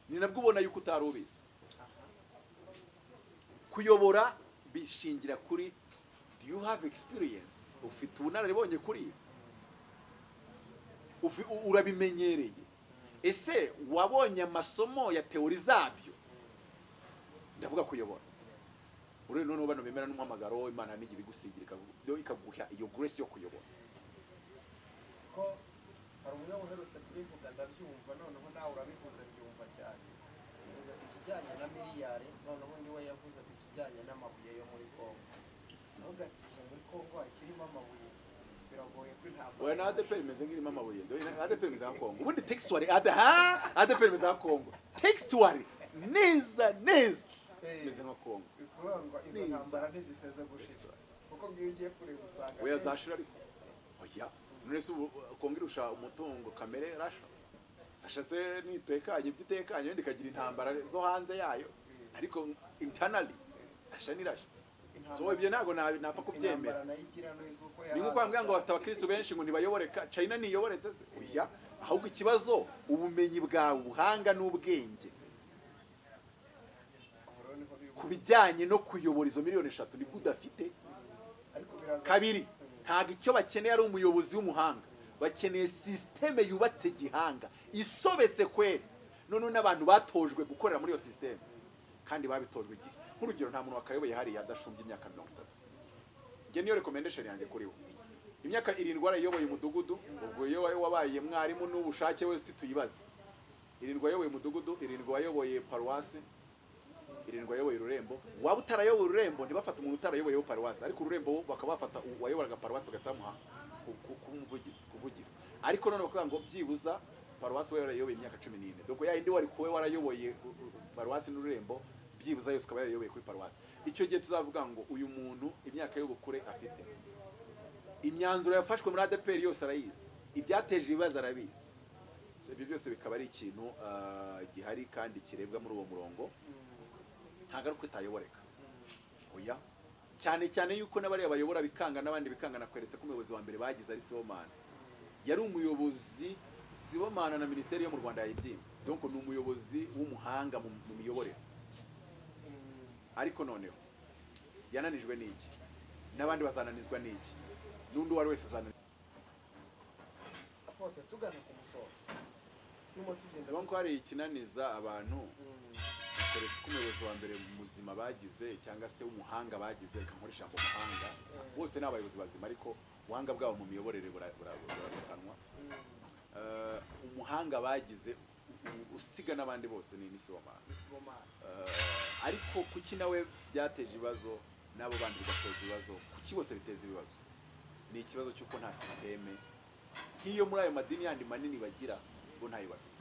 ni nabwo ubona yuko utarubiza kuyobora bishingira kuri do you have experience ufite ubunararibonye kuri urabimenyereye ese wabonye amasomo ya teori zabyo ndavuga kuyobora uri none bano bemera n'umuhamagaro Imana nigi bigusigira ikaguha iyo grace yo kuyobora ko hari umwe uherutse kubivuga ndabyumva noneho nawe urabivuze byumva cyane uvuze ku kijyanye na miliyari noneho ndi we yavuze ku kijyanye n'amabuye yo muri Kongo naho gatike muri Kongo hakirimo amabuye biragoye kuri ntabwo we na ADPR imeze nk'irimo amabuye ADPR imeze nka Kongo ubundi textual ADPR imeze nka Kongo textual neza imeze nka Kongo ngo izo ntambara ntiziteze gushira kuko ngiyo ugiye kure gusanga oya zashira ariko oya none se kongirusha umutungo kamere rasha ashase nitekanye byitekanye ndikagira intambara zo hanze yayo ariko internally rasha ni rasha so ibyo ntago napfa kubyemera ni nko kwambwira ngo bafite abakristo benshi ngo ntibayoboreka China niyoboretse se oya ahubwo ikibazo ubumenyi bwawe ubuhanga n'ubwenge kubijyanye no kuyobora izo miliyoni 3 nibwo udafite kabiri ntago icyo bakeneye ari umuyobozi w'umuhanga bakeneye systeme yubatse gihanga isobetse kweli none n'abantu batojwe gukorera muri iyo systeme kandi babitojwe igihe nk'urugero nta muntu wakayoboye hari yadashumbye imyaka 30 nge niyo recommendation yanjye kuri we imyaka 7 warayoboye umudugudu ubwo iyo wabaye mwarimu n'ubushake wese tuyibaze 7 wayoboye umudugudu 7 wayoboye paruwasi 7 wayoboye ururembo waba utarayoboye ururembo ntibafata umuntu utarayoboye paruwasi ariko ururembo bakabafata wayoboraga paruwasi bagatamuha kumuvugiza kuvugira ariko none bakavuga ngo byibuza paruwasi we yarayoboye imyaka 14 doko yindi wari kuwe warayoboye paruwasi n'ururembo byibuza yose ukaba yarayoboye kuri paruwasi icyo gihe tuzavuga ngo uyu muntu imyaka y'ubukure afite imyanzuro yafashwe muri ADPR yose arayizi ibyateje ibibazo arabizi so ibyo byose bikaba ari ikintu gihari kandi kirebwa muri uwo murongo ntagaruka itayoboreka oya cyane cyane yuko n'abari abayobora bikanga n'abandi bikanga nakweretse ko umuyobozi wa mbere bagize ari Sibomana yari umuyobozi Sibomana na ministeri yo mu Rwanda yayibyimba donc ni umuyobozi w'umuhanga mu miyoborere ariko noneho yananijwe n'iki n'abandi bazananizwa n'iki n'undi wari wese azananizwa apote tugana ku musozo turimo tugenda donc hari ikinaniza abantu keretse ko umuyobozi wa mbere muzima bagize cyangwa se umuhanga bagize kankoresha ngo umuhanga bose n'abayobozi bazima ariko ubuhanga bwabo mu miyoborere buratanwa umuhanga bagize usiga n'abandi bose ni Sibomana ariko kuki nawe byateje ibibazo nabo bandi bigateza ibibazo kuki bose biteza ibibazo ni ikibazo cyuko nta systeme nk'iyo muri ayo madini yandi manini bagira ngo ntayo bafite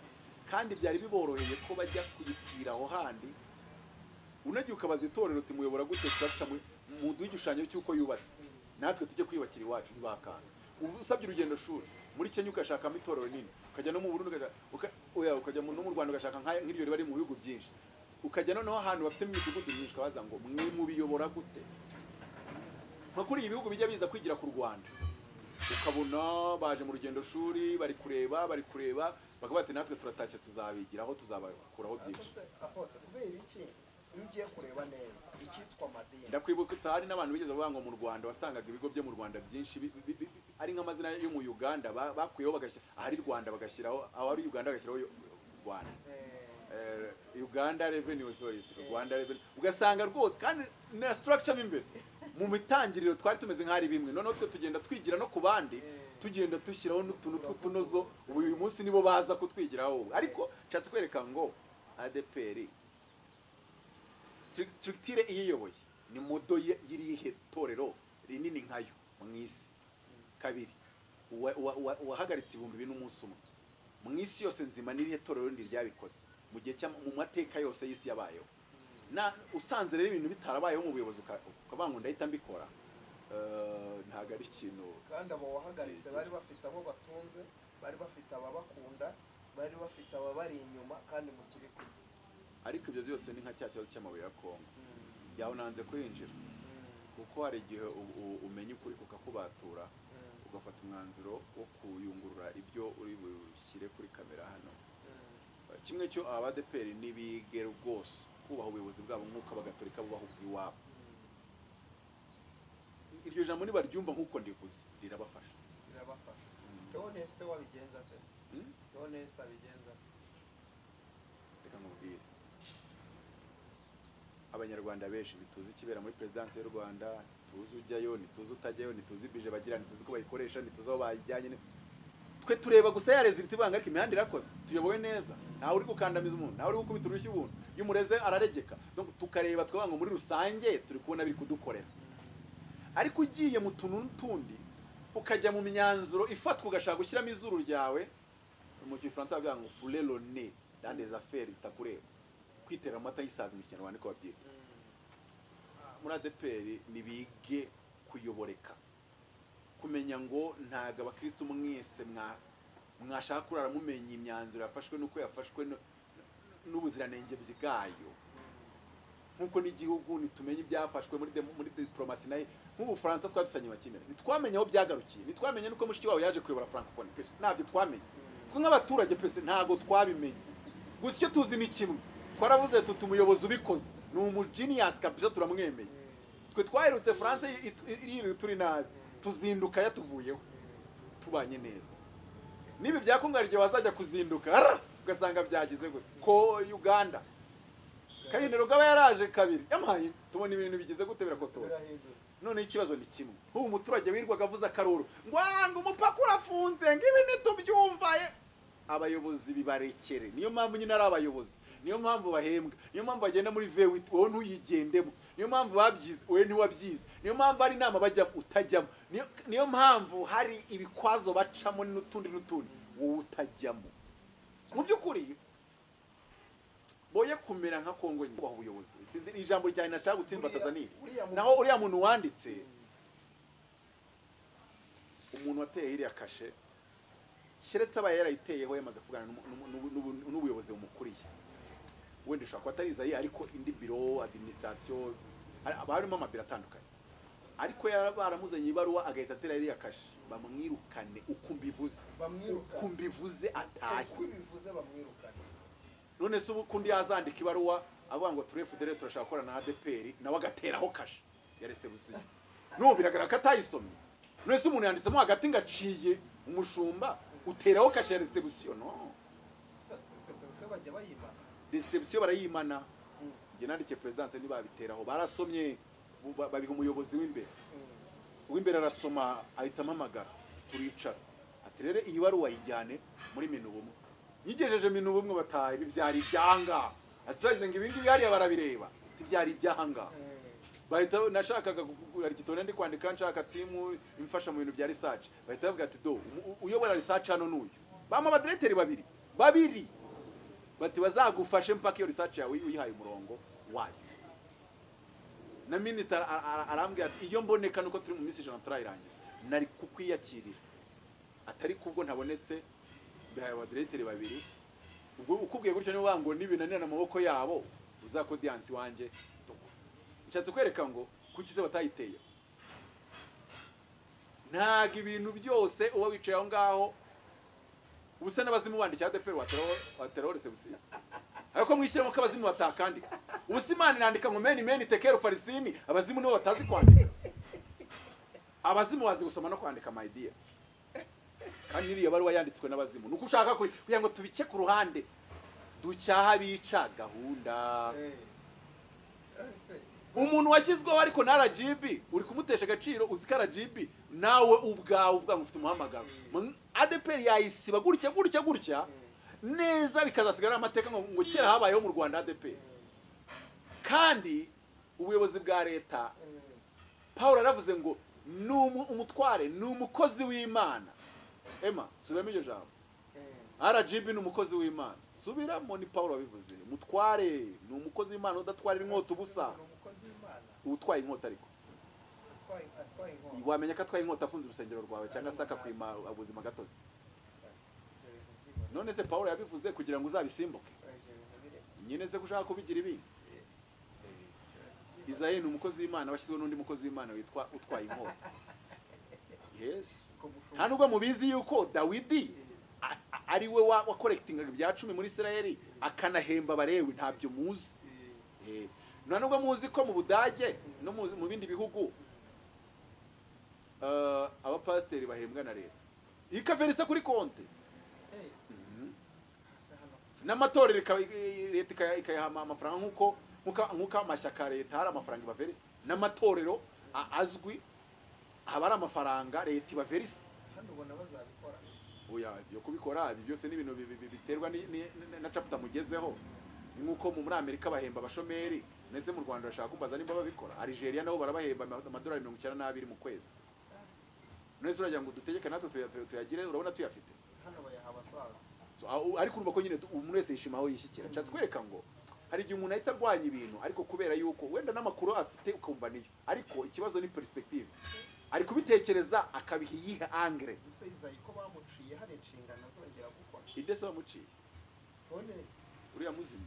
kandi byari biboroheye ko bajya kuyitira aho handi unagiye ukabaza itorero uti muyobora gute turaca mu duhigishanye cyuko yubatse natwe tujye kwiyubakira iwacu ntibakaza usabye urugendo shuri muri Kenya ugashaka itorero nini ukajya no mu Burundi ukajya no mu Rwanda ugashaka nk'iryo bari mu bihugu byinshi ukajya noneho ahantu bafite imidugudu myinshi kabaza ngo mwe mubiyobora gute nko kuri ibi bihugu bijya biza kwigira ku Rwanda ukabona baje mu rugendo shuri bari kureba bakavuga ati natwe turatacye tuzabigiraho tuzabakuraho byinshi apote kubera iki iyo ugiye kureba neza icyitwa madini ndakwibutsa hari n'abantu bigeze bavuga ngo mu Rwanda wasangaga ibigo byo mu Rwanda byinshi ari nk'amazina yo mu Uganda bakuyeho bagashyira ahari Rwanda bagashyiraho ahari Uganda bagashyiraho Rwanda Uganda Revenue Authority Rwanda Revenue ugasanga rwose kandi na structure imbere mu mitangiriro twari tumeze nk'ari bimwe noneho twe tugenda twigira no ku bandi tugenda dushyiraho n'utuntu tw'utunozo uyu munsi nibo baza kutwigiraho ariko nshatse kwereka ngo ADPR structure iyiyoboye ni modo yirihe torero rinini nkayo mu isi kabiri wahagaritse 2000 n'umunsi umwe mu isi yose nzima nirihe torero ndi ryabikoze mu gihe mu mateka yose y'isi yabayeho na usanze rero ibintu bitarabayeho mu buyobozi ukabanga ndahita mbikora ntago ari ikintu kandi abo wahagaritse bari bafite abo batunze bari bafite ababakunda bari bafite ababari inyuma kandi mu kiriko ariko ibyo byose ni nka cya kibazo cy'amabuye ya Kongo yaho nanze kwinjira kuko hari igihe umenya ukuri kukakubatura ugafata umwanzuro wo kuyungurura ibyo uri bushyire kuri kamera hano kimwe cyo ADPR nibige rwose kubaho ubuyobozi bwabo nk'uko abagatolika bubaho ubwiwabo iryo jambo ni baryumva nk'uko ndivuze rirabafasha Honeste wabigenza te Honeste abigenza reka nkubwire abanyarwanda benshi bituzi kibera muri presidence y'u Rwanda tuzi ujyayo nituzi utajyayo nituzi bije bagira nituzi ko bayikoresha nituzi aho bayijyanye twe tureba gusa yareze itibanga ariko imihanda irakoze tuyobowe neza ntawe uri gukandamiza umuntu ntawe uri gukubita urushyi ubuntu y'umureze araregeka donc tukareba twabanga muri rusange turi kubona biri kudukorera ariko ugiye mu tuntu n'utundi ukajya mu myanzuro ifatwa ugashaka gushyiramo izuru ryawe mu gifaransa bavuga ngo fouler le nez dans des affaires zitakureba kwitera amata y'isazi mu Kinyarwanda ko babyita muri ADPR nibige kuyoboreka, kumenya ngo ntago abakristo mwese mwashaka kurara mumenye imyanzuro yafashwe nuko yafashwe n'ubuziranenge bwayo, nkuko n'igihugu nitumenye ibyafashwe muri diplomasi nayo nk'ubu Faransa twadusanye bakimera nitwamenye aho byagarukiye, nitwamenye nuko mushiki wawe yaje kuyobora francophone pese, ntabyo twamenye twe nk'abaturage pese, ntago twabimenye. Gusa icyo tuzi ni kimwe, twaravuze tuti umuyobozi ubikoze ni umugenius kabisa, turamwemeye. Twe twaherutse France iri turi nabi, tuzinduka yatuvuyeho tubanye neza. Nibi byakungarije wazajya kuzinduka ugasanga byagize gute ko Uganda Kayinero gaba yaraje kabiri yamaye tubona ibintu bigize gute birakosoza. None ikibazo ni kimwe, ubu umuturage wirwaga avuza akaruru ngo umupaka urafunze ngibi nitubyumvaye, abayobozi bibarekere. Niyo mpamvu nyine ari abayobozi, niyo mpamvu bahembwa, niyo mpamvu bagenda muri V8 wowe ntuyigendemo, niyo mpamvu babyize wowe ntiwabyize, niyo mpamvu hari inama bajya utajyamo, niyo mpamvu hari ibikwazo bacamo n'utundi wowe utajyamo. Mu by'ukuri boye kumera nka Kongo nyine baho ubuyobozi. Sinzi ijambo ryane nashaka gutsindwa Tanzania. Naho uriya muntu wanditse, umuntu wateye iriya kashe Shiretse aba yarayiteyeho yamaze kuvugana n'ubuyobozi bumukuriye. Wende shaka atari Isaie ariko indi biro administration abarimo amabiro atandukanye. Ariko baramuzanye ibaruwa agahita atera iriya kashe bamwirukane ukumbivuze atahe. Bivuze bamwirukane. None se ubu kundi yazandika ibaruwa avuga ngo turefudere turashaka gukora na ADPR nawe agateraho kashe yarese busuye. No biragaragara ko atayisomye. None se umuntu yanditsemo hagati ngaciye umushumba uteraho kashe ya reception. No reception bajya bayimana, reception barayimana. Nge nandike presidence ni babiteraho barasomye babiha umuyobozi w'imbere arasoma ahita amamagara turicara ati rere iyi baruwa yijyane muri minu bumwe. Yigejeje minu bumwe bataye bibyari byanga atsaze ngo ibindi byari barabireba tibyari byanga. Bahita nashakaga kugura kitone ndi kwandika nshaka timu imfasha mu bintu bya research, bahita bavuga ati do uyobora research hano n'uyu bama abadirecteur babiri bati bazagufashe mpaka iyo research yawe uyihaye umurongo wayo. Na minister arambwira ati iyo mboneka nuko turi mu minsi ijana turayirangiza nari kukwiyakirira, atari kubwo ntabonetse bihaye abadirecteur babiri. Ubwo ukubwiye gutyo niwe wango nibinanira amaboko yabo uzakodiyansi wanje. Nshatse kwereka ngo kuki se batayiteye. Ntaga ibintu byose uba wicaye aho ngaho ubuse n'abazimu bandiki ADPR waterorese busi. Ariko mwishyiramo ko abazimu batakandika. Ubusimani nandika ngo meni tekero farisini, abazimu nibo batazi kwandika. Abazimu bazi gusoma no kwandika my dear. Kandi iriya baruwa yanditswe n'abazimu. Nuko ushaka kugira ngo tubice ku ruhande ducyaha bica gahunda. Umuntu washyizweho ariko na RGB uri kumutesha agaciro uzika RGB nawe ubwawe uvuga ngo ufite umuhamagaro. ADPR yayisiba gutya neza bikazasigara amateka ngo kera habayeho mu Rwanda ADPR. Kandi ubuyobozi bwa leta Paul aravuze ngo umutware ni umukozi w'Imana. Emma subiramo iryo jambo. RGB ni umukozi w'Imana. Subiramo ni Paul wabivuze. Umutware ni umukozi w'Imana udatwarira inkota ubusa. Utwaye inkota ariko wamenya ko atwaye inkota afunze urusengero rwawe cyangwa se akakwima ubuzima gatozi. None se Paul yabivuze kugira ngo uzabisimbuke nyine se gushaka kubigira ibi. Isaie ni umukozi w'Imana washyizwe n'undi mukozi w'Imana witwa utwaye inkota. Yes, nta nubwo mubizi yuko Dawidi ari we wa collectingaga ibya 10 muri Israeli akanahemba barewe, ntabyo muzi. Nta nubwo muzi ko mu Budage no mu bindi bihugu abapasiteri bahembwa na leta ikaverisa kuri konte. N'amatorero leta ikayaha amafaranga nkuko amashyaka leta hari amafaranga ibaverisa. N'amatorero azwi haba ari amafaranga leta ibaverisa. Hano ubona bazabikora. Oya yo kubikora ibi byose n'ibintu biterwa na chapter mugezeho. Nkuko muri Amerika bahemba abashomeri, nese mu Rwanda bashaka kumbaza nimba babikora. Algeria nabo barabahemba amadolari 92 mu kwezi. Nese uragira ngo dutegeke natwe tuyagire, urabona tuyafite. Hano bayaha abasaza. So ariko urumva ko nyine umuntu wese yishimaho yishyikira. Nshatse kwereka ngo hari igihe umuntu ahita arwanya ibintu ariko kubera yuko wenda n'amakuru afite ukumva niyo, ariko ikibazo ni perspective, ari kubitekereza akabiha iyihe angre. Isaie ko bamuciye hari inshingano zongera gukora idese bamuciye tone uriya muzimu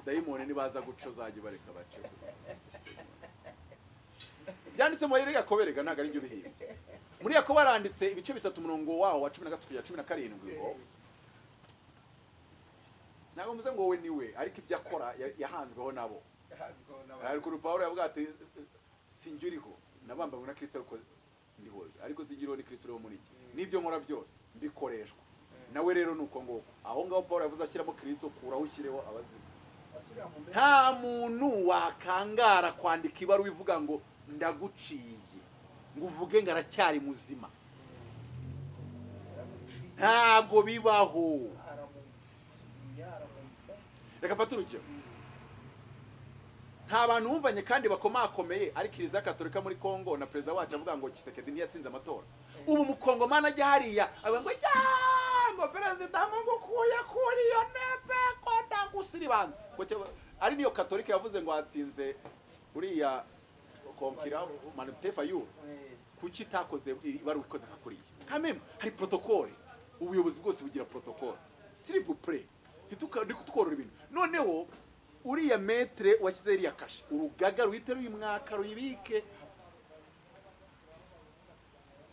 dayimoni nibaza guco zaje bareka bace byanditse mu yere yakoberega ntago ari byo bihimbye. Muri Yakobo baranditse ibice bitatu umurongo waho wa 13 kugera 17 ngo ntabwo muze ngo wowe niwe, ariko ibyo akora yahanzweho nabo. Ariko Pawulo yavuga ati sinjuriho nabambanywe na Kristo ko ndiho, ariko sinjuriho ni Kristo wo muri iki, nibyo nkora byose bikoreshwa nawe. Rero nuko ngo aho ngaho Pawulo yavuze ashyiramo Kristo, kuraho ushyireho abazimu. Nta muntu wakangara kwandika ibaruwa ivuga ngo ndaguciye ngo uvuge ngo aracyari muzima, ntabwo bibaho. Reka mfate urugero, nta bantu bumvanye kandi bakomakomeye ari Kiliziya Gatolika muri Kongo na perezida wacu avuga ngo Tshisekedi ntiyatsinze amatora. Ubu mukongomani ajya hariya avuga ngo ngo perezida ngo kuya kuri yo nebe ko ndagusiribanza, ari niyo Katolika yavuze ngo atsinze uriya konkira Manitefa yu kuki takoze bari ukoze kakuriye. Kameme hari protocole, ubuyobozi bwose bugira protocole. S'il vous plaît, nitukorora ibintu. Noneho uriya metre wakize iriya kashe urugaga ruhitero y'umwaka ruyibike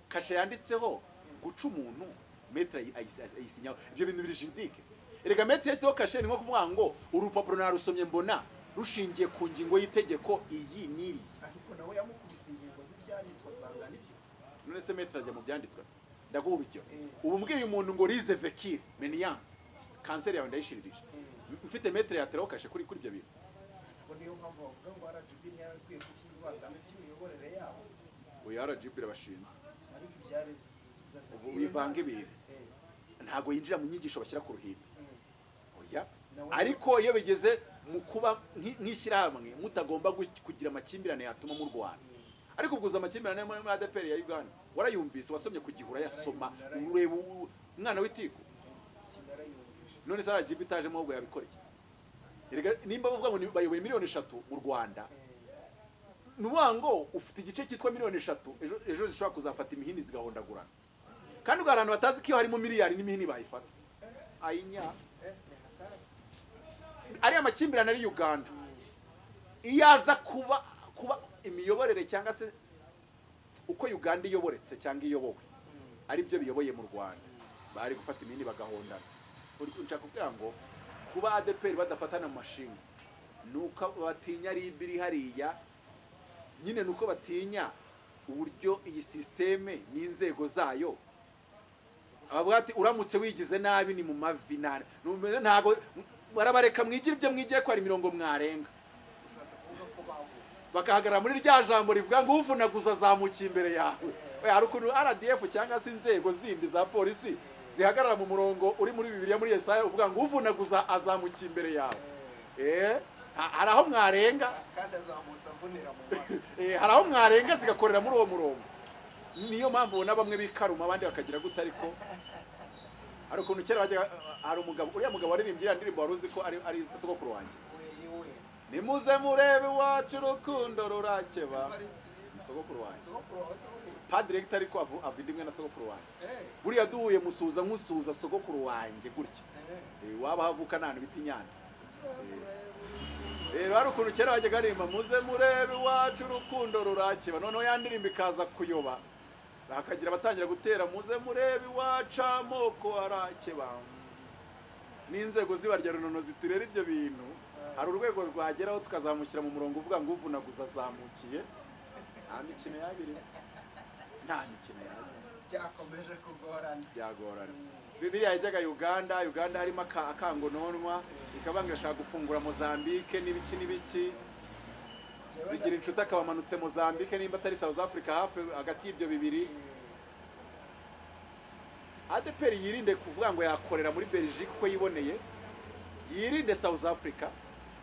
kashe yanditseho guca umuntu metre ayisinyaho. Ibyo bintu birijidike. Erega metre yasiho kashe ni nko kuvuga ngo urupapuro narusomye mbona rushingiye ku ngingo y'itegeko iyi niri, ariko nawe yamukubise ingingo z'ibyanditswe asanga nibyo. None se metre ajya mu byanditswe? Ndaguha urugero, ubu mbwiye umuntu ngo rize vekire meniance kanseri yawe ndayishiririje, mfite metre yateraho kashe kuri ibyo bintu. Ngo niyo mpamvu bavuga ngo RGB yarakwiye kukivangamo iby'imiyoborere yabo. Oya RGB irabashinze, ariko ibyari bivanga ibintu ntago yinjira mu nyigisho bashyira ku ruhimbi. Oya, ariko iyo bigeze mu kuba nk'ishyirahamwe mutagomba kugira amakimbirane yatuma mu Rwanda. Ariko ubwo amakimbirane muri ADPR ya Uganda warayumvise, wasomye ku gihura yasoma ureba umwana w'itiku. None se RGB itajemo ahubwo yabikoreye. Erega nimba bavuga ngo bayoboye miliyoni 3 mu Rwanda, nuvuga ngo ufite igice cyitwa miliyoni 3 ejo zishobora kuzafata imihini zigahondagurana, kandi ugarantu batazi ko harimo miliyari n'imihini bayifata. Ayinya ari amakimbirane ari Uganda, iyaza kuba imiyoborere cyangwa se uko Uganda iyoboretse cyangwa iyobowe ari byo biyoboye mu Rwanda, bari gufata imihini bagahondana. Nshaka kugira ngo kuba ADPR badafatana amashinga nuko batinya ribiri hariya nyine, nuko batinya uburyo iyi systeme n'inzego zayo abavuga ati uramutse wigize nabi ni mu mavi nane numeze ntago barabareka mwigira ibyo mwigiye ko ari mirongo mwarenga, bakahagarara muri rya jambo rivuga ngo uvunaguza azamukiye imbere yawe. Hari ukuntu RDF cyangwa se inzego zindi za polisi zihagarara mu murongo uri muri Bibiliya muri Isaie uvuga ngo uvunaguza azamukiye imbere yawe. Hari aho mwarenga kandi azamutse avunira mu mazi. Hari aho mwarenga zigakorera muri uwo murongo. Niyo mpamvu na bamwe bikaruma abandi bakagira gute. Ariko hari ukuntu kera hari umugabo, uriya mugabo waririmbye indirimbo waruzi ko ari sogokuru wanjye, nimuze murebe wacu urukundo rurakeba. Sogokuru wanjye padre Hector ariko avida imwe na sogokuru wanjye. Buriya duhuye musuza nkusuza sogokuru wanjye gutya, waba havuka nanu biti Nyanda. Rero hari ukuntu kera bajyaga barimba muze murebe wacu urukundo rurakeba, noneho yandirimba ikaza kuyoba bakagira batangira gutera muze murebe wacu amoko arakeba, n'inzego zibarya runono zitirera ibyo bintu. Hari urwego rwageraho tukazamushyira mu murongo uvuga ngo uvunaguza azamukiye. Nta mikino yabiri, nta mikino yaza, byakomeje kugorana, byagorana. Bibiliya yajyaga Uganda harimo akangononwa, ikabangira ashaka gufungura Mozambique n'ibiki zigira inshuti akabamanutse Mozambique nimba atari South Africa hafi hagati y'ibyo bibiri. ADPR yirinde kuvuga ngo yakorera muri Belgique uko yiboneye, yirinde South Africa,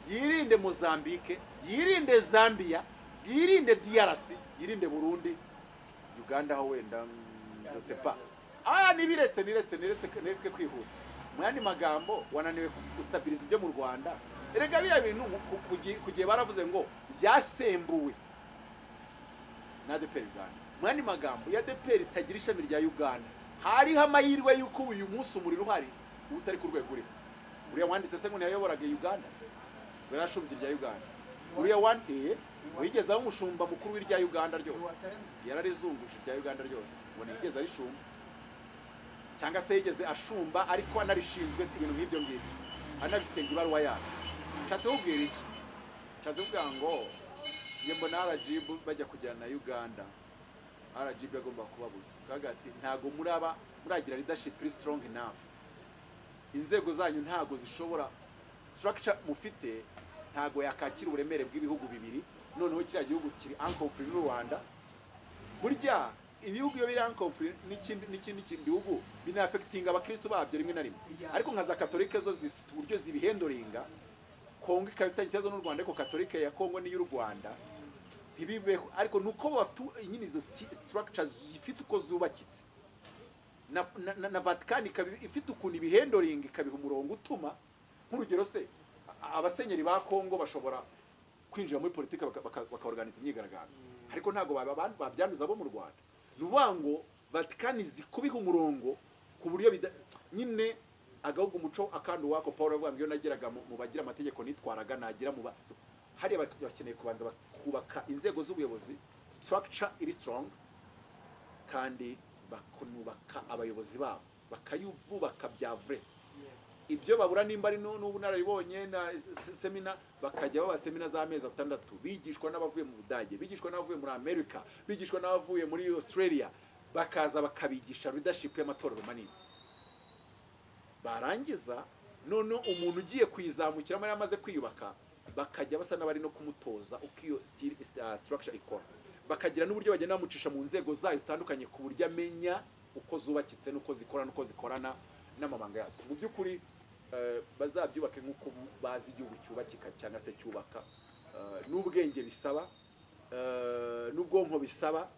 yirinde Mozambique, yirinde Zambia, yirinde DRC, yirinde Burundi, Uganda ho wenda sepa. Nibiretse nireke kwihuta. mu yandi magambo wananiwe gustabiliza ibyo mu Rwanda. Erega biriya bintu kugiye baravuze ngo byasembuwe na ADEPR Uganda. Mu yandi magambo ya ADEPR itagira ishami rya Uganda, hariho amahirwe y'uko uyu munsi umuriro uhari utari ku rwego uriho. Uriya wanditse se ngo ntiyayoboraga Uganda, yarashumbye rya Uganda. Uriya wigeze aho umushumba mukuru w'irya Uganda ryose, yararizunguje rya Uganda ryose, ngo nigeze arishumba cyangwa se yigeze ashumba ariko anarishinzwe si ibintu nk'ibyo ngibyo, anabifite ibaruwa yayo. Nshatse kubwira iki? Nshatse kuvuga ngo ye mbona RGB bajya kujyana na Uganda, RGB agomba kubabuza kaga ati ntago muragira leadership strong enough, inzego zanyu ntago zishobora, structure mufite ntago yakakira uburemere bw'ibihugu bibiri, noneho kiriya gihugu kiri unconflict n'u Rwanda. Burya ibihugu iyo biri unconflict n'ikindi gihugu bina affecting abakristo babyo rimwe na rimwe, ariko nka za katolike zo zifite uburyo zibihendoringa. Kongo ikabita ikibazo n'u Rwanda, ariko katolike ya Kongo n'iy'u Rwanda ntibibeho, ariko nuko bafite nyine izo structures zifite uko zubakitse na Vatican ifite ukuntu ibihendoringa ikabiha umurongo utuma, nk'urugero se abasenyeri ba Kongo bashobora kwinjira muri politika bakaorganiza imyigaragambyo, ariko ntago babyanduza bo mu Rwanda. Nuvuga ngo Vatican zikubiha umurongo ku buryo nyine agahugu umuco akandu wako. Paul avuga ngo iyo nageraga mu bagira amategeko nitwaraga nagira mu hari bakeneye kubanza bakubaka inzego z'ubuyobozi, structure iri strong, kandi bakunubaka abayobozi babo bakayubaka bya vrai. Ibyo babura nimba ari n'ubu narabibonye na semina, bakajya baba semina za mezi 6, bigishwa n'abavuye mu Budage, bigishwa n'abavuye muri America, bigishwa n'abavuye muri Australia, bakaza bakabigisha leadership y'amatorero manini. Barangiza none umuntu ugiye kwizamukiramo yamaze kwiyubaka, bakajya basa n'abari no kumutoza uko iyo structure ikora, bakagira n'uburyo bagenda bamucisha mu nzego zayo zitandukanye ku buryo amenya uko zubakitse n'uko zikora n'uko zikorana n'amabanga yazo. Mu by'ukuri bazabyubake nk'uko bazi igihugu cyubakika cyangwa se cyubaka, n'ubwenge bisaba, n'ubwonko bisaba.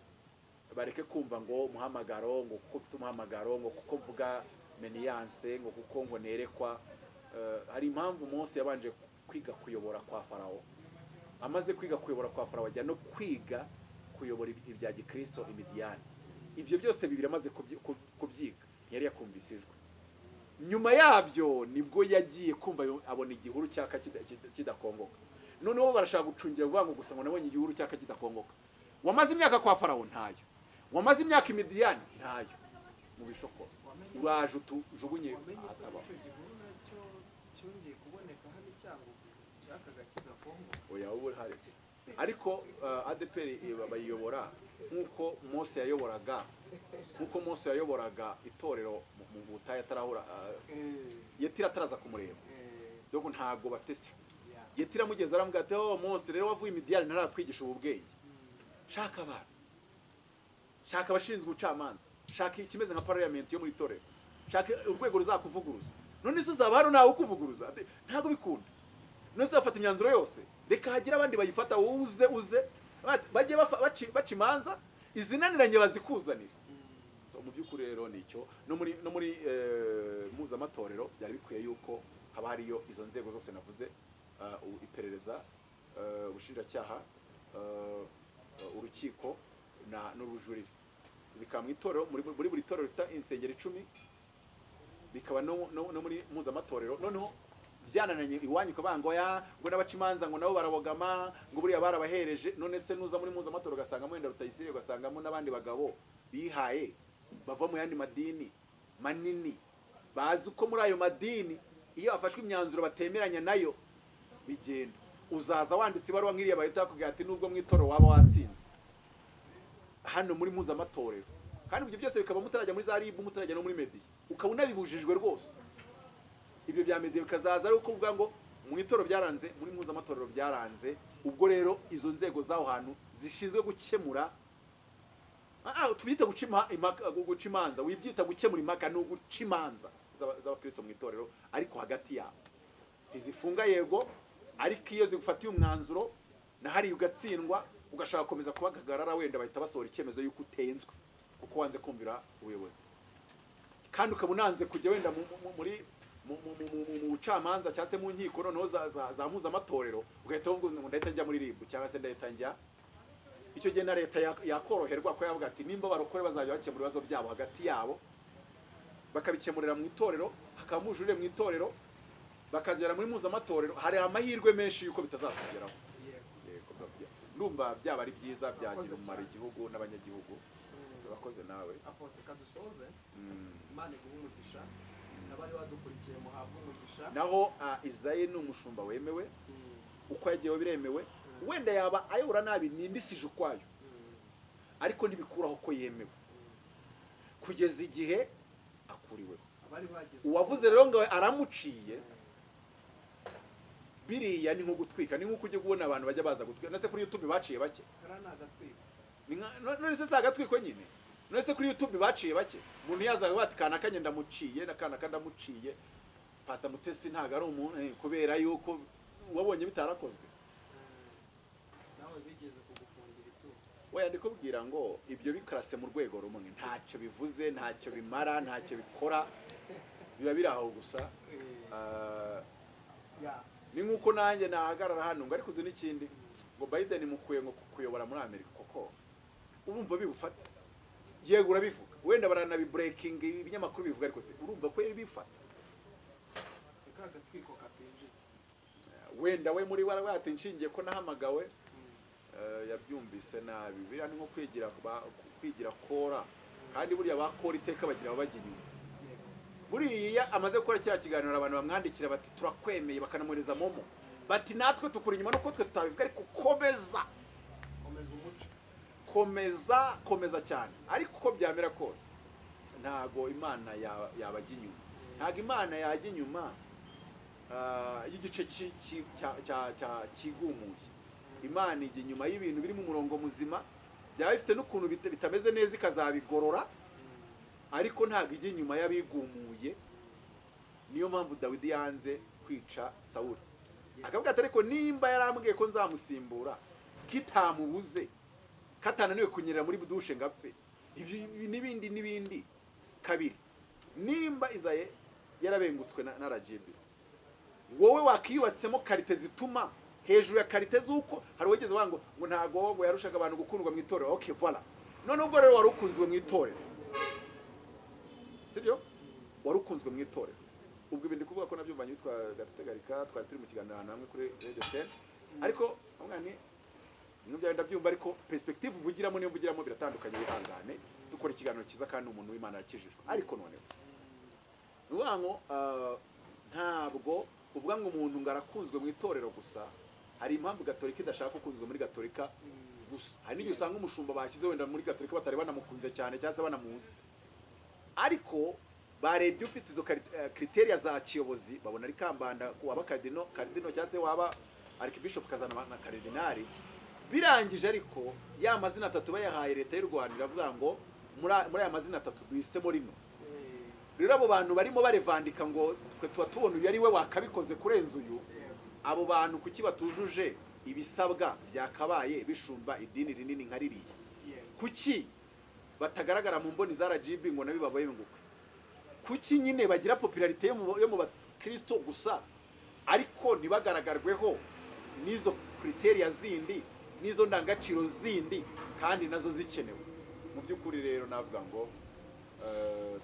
Bareke kumva ngo umuhamagaro, ngo kuko mfite umuhamagaro, ngo kuko mvuga meniyanse, ngo kuko ngo nerekwa. Hari impamvu Mose yabanje kwiga kuyobora kwa Farawo. Amaze kwiga kuyobora kwa Farawo ajya no kwiga kuyobora ibya gikristo imidiyani. Ibyo byose bibiri amaze kubyiga yari yakumvisijwe. Nyuma yabyo nibwo yagiye kumva abona igihuru cyaka kidakongoka. Noneho barashaka gucungira vuga ngo gusa ngo nabonye igihuru cyaka kidakongoka. Wamaze imyaka kwa Farawo ntayo, wamaze imyaka imidiyani ntayo, mu bishoko uraje utujugunye ataba. Oya ubu haretse, ariko ADEPR bayiyobora nkuko Mose yayoboraga itorero mu butayu atarahura, Yetira ataraza kumureba. Donc ntago bafite se. Yetira mugeze aramubwira ati oh Mose rero wavuye imidiyani ntarakwigisha ubu bwenge, shaka abantu, shaka abashinzwe ubucamanza, shaka ikimeze nka parliament yo muri torero, shaka urwego ruzakuvuguruza. None se uzaba hano nawe ukuvuguruza? Ntago bikunda. None se bafata imyanzuro yose, reka hagira abandi bayifata, uze bajye baca imanza izinaniranye bazikuzanira. So mu by'ukuri rero nicyo no muri mpuzamatorero byari bikwiye yuko haba hariyo izo nzego zose navuze, iperereza, ubushinjacyaha, urukiko n'urujurire. Bikaba mu itorero, muri buri torero rifite insengero 10, bikaba no muri mpuzamatorero. Noneho byanananye iwanyu kabangoya ngo n'abaca imanza ngo nabo barabogama ngo buriya barabahereje. None se nuza muri mpuzamatorero ugasanga mwenda Rutayisire, ugasangamo n'abandi bagabo bihaye bava mu yandi madini manini, bazi uko muri ayo madini iyo afashwe imyanzuro batemeranya nayo bigenda. Uzaza wanditse ibaruwa nk'iriya bahita bakubwira ati nubwo mu itorero waba watsinze hano muri mpuzamatorero, kandi ibyo byose bikaba mutarajya muri za RIB, mutarajya no muri media, ukaba unabibujijwe rwose. Ibyo bya media bikazaza ari uko uvuga ngo mu itorero byaranze, muri mpuzamatorero byaranze. Ubwo rero izo nzego zaho hantu zishinzwe gukemura, tubita guca imanza, wibyita gukemura impaka no guca imanza z'abakristo mu itorero, ariko hagati yabo izifunga yego, ariko iyo zigufatiye umwanzuro na hari ugatsindwa ugashaka gukomeza kubagagarara, wenda bahita basohora icyemezo yuko utenzwe kuko wanze kumvira ubuyobozi, kandi ukaba unanze kujya wenda muri mu bucamanza cyangwa se mu nkiko noneho za mpuzamatorero ugahita uvuga ngo ndahita njya muri ribu cyangwa se ndahita njya icyo gihe na leta yakoroherwa ko yavuga ati nimba barokore bazajya bakemura ibibazo byabo hagati yabo bakabikemurira mu itorero hakaba umujurire mu itorero bakagera muri mpuzamatorero hari amahirwe menshi yuko bitazatugeraho. Ndumva byaba ari byiza byagira umumaro igihugu n'abanyagihugu. Urakoze nawe apote kadusoze Imana iguhe umugisha n'abari badukurikiye muhabwe umugisha. Naho Isaie ni umushumba wemewe uko yagiyeho biremewe wenda yaba ayobora nabi nindisije ukwayo ariko ntibikuraho ko yemewe kugeza igihe akuriweho. Uwavuze rero ngo aramuciye biriya ni nko gutwika, ni nko ujye kubona abantu bajya baza gutwika. Nase kuri YouTube baciye bake none se sagatwiko nyine. None se kuri YouTube baciye bake umuntu yazaga bati kana kanye ndamuciye na kana kandamuciye. Pastor Mutesi ntago ari umuntu kubera yuko wabonye bitarakozwe nawe bigeze kugufungira itu. Oya ndikubwira ngo ibyo bikarase mu rwego rumwe ntacyo bivuze, ntacyo bimara, ntacyo bikora, biba biraho gusa. Ni nkuko nanjye nahagarara hano ngo ariko uzi n'ikindi ngo Biden mukuye ngo kuyobora muri Amerika koko urumva bibufata. Yego urabivuga wenda baranabi breaking ibinyamakuru bivuga ariko se urumva ko bifata gatwiko kapinjiza wenda we muri wara watinshingiye ko nahamagawe yabyumvise nabi bira ni nko kwigira kora kandi buriya bakora iteka bagira abaginyuma. Buriya amaze gukora kira kiganiro abantu bamwandikira bati turakwemeye bakanamureza momo bati natwe tukuri inyuma nuko twe tutabivuga ariko komeza umuco komeza cyane ariko uko byamera kose ntago Imana yabajya inyuma. Ntago Imana yajya inyuma y'igice kigumuye. Imana ijya inyuma y'ibintu biri mu murongo muzima byaba bifite n'ukuntu bitameze neza ikazabigorora ariko ntago ijya inyuma y'abigumuye. Niyo mpamvu Dawidi yanze kwica Sawuli akavuga ati ariko nimba yarambwiye ko nzamusimbura kitamubuze katananiwe kunyerera muri budushe ngapfe ibi n'ibindi kabiri nimba Isaie yarabengutswe na RGB wowe wakiyubatsemo karite zituma hejuru ya karite z'uko hari wegeze wango ngo ntago ngo yarushaga abantu gukundwa mu itorero. Okay voilà none ubwo rero warukunzwe mu itorero sibyo warukunzwe mu itorero ubwo ibindi kuvuga ko nabyumvanye yitwa Gatetegarika twari turi mu kiganiro namwe kuri Radio 10 ariko umwani n'ubyo ndabyumva ariko perspective uvugiramo niyo mvugiramo biratandukanye bihangane dukora ikiganiro kiza kandi umuntu w'Imana yakijijwe ariko noneho nubango ntabwo uvuga ngo umuntu ngarakunzwe mu itorero gusa. Hari impamvu Gatolika idashaka ukunzwe muri Gatolika gusa. Hari n'igihe usanga umushumba bakize wenda muri Gatolika batari banamukunze cyane cyangwa se banamuzi ariko barebye ufite izo criteria za kiyobozi babona ari kambanda waba cardinal cyangwa se waba archbishop kazana na cardinal birangije ariko ya mazina atatu bayahaye leta y'u Rwanda iravuga ngo muri aya mazina atatu duhisemo rino. Rero abo bantu barimo barevandika ngo twe tuba tubona uyu ari we wakabikoze kurenza uyu. Abo bantu kuki batujuje ibisabwa byakabaye bishumba idini rinini nka ririya kuki batagaragara mu mboni za RGB ngo nabi babaye ngukwe kuki nyine bagira popularité yo mu bakristo gusa ariko ntibagaragarweho nizo criteria zindi nizo ndangaciro zindi kandi nazo zikenewe. Mu by'ukuri rero navuga ngo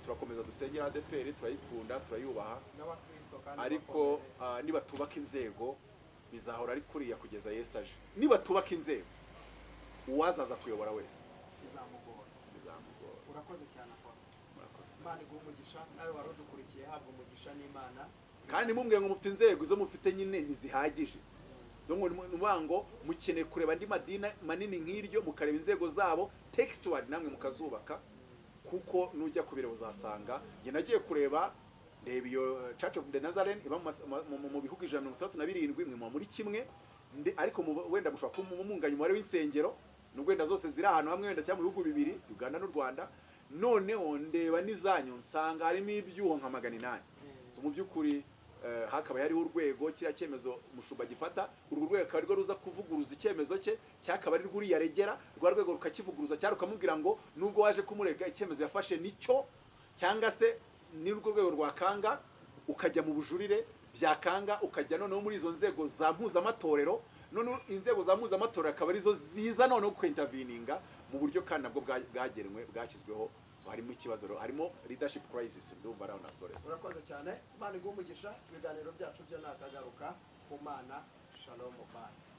turakomeza dusengera ADPR turayikunda turayubaha ariko niba tubaka inzego bizahora ari kuriya kugeza Yesu aje. Niba tubaka inzego uwazaza kuyobora wese bizamugora. Urakoze cyane apote. Imana iguhe umugisha nawe warodukurikiye habwa umugisha n'Imana kandi mumbwiye ngo mufite inzego zo mufite nyine ntizihagije. Dongo nubango mukeneye kureba andi madina manini nk'iryo mukareba inzego zabo textual namwe mukazubaka kuko nujya kubire uzasanga nge nagiye kureba ndeba iyo Church of the Nazarene iba mu bihugu 137 mwe muri kimwe ariko wenda mushobora kumunganya umubare w'insengero n'ugwenda zose ziri ahantu hamwe wenda cyangwa mu bihugu bibiri Uganda n'u Rwanda noneho ndeba nizanyo nsanga harimo ibyuho nka 800. So mu by'ukuri hakaba yari urwego kira cyemezo mushumba gifata urwo rwego akaba rwo ruza kuvuguruza icyemezo cye cyakaba ari rwuri yaregera rwa rwego rukakivuguruza cyari ukamubwira ngo nubwo waje kumurega icyemezo yafashe nicyo cyangwa se ni urwo rwego rwakanga ukajya mu bujurire byakanga ukajya noneho muri izo nzego za mpuzamatorero none inzego za mpuzamatorero akaba arizo ziza noneho kwinterveninga mu buryo kandi nabwo bwagenwe bwashyizweho. So harimo ikibazo, harimo leadership crisis. Ndumva araho nasoreza. Urakoze cyane, Imana iguhe umugisha. Ibiganiro byacu byo nakagaruka ku Mana. Shalom bye.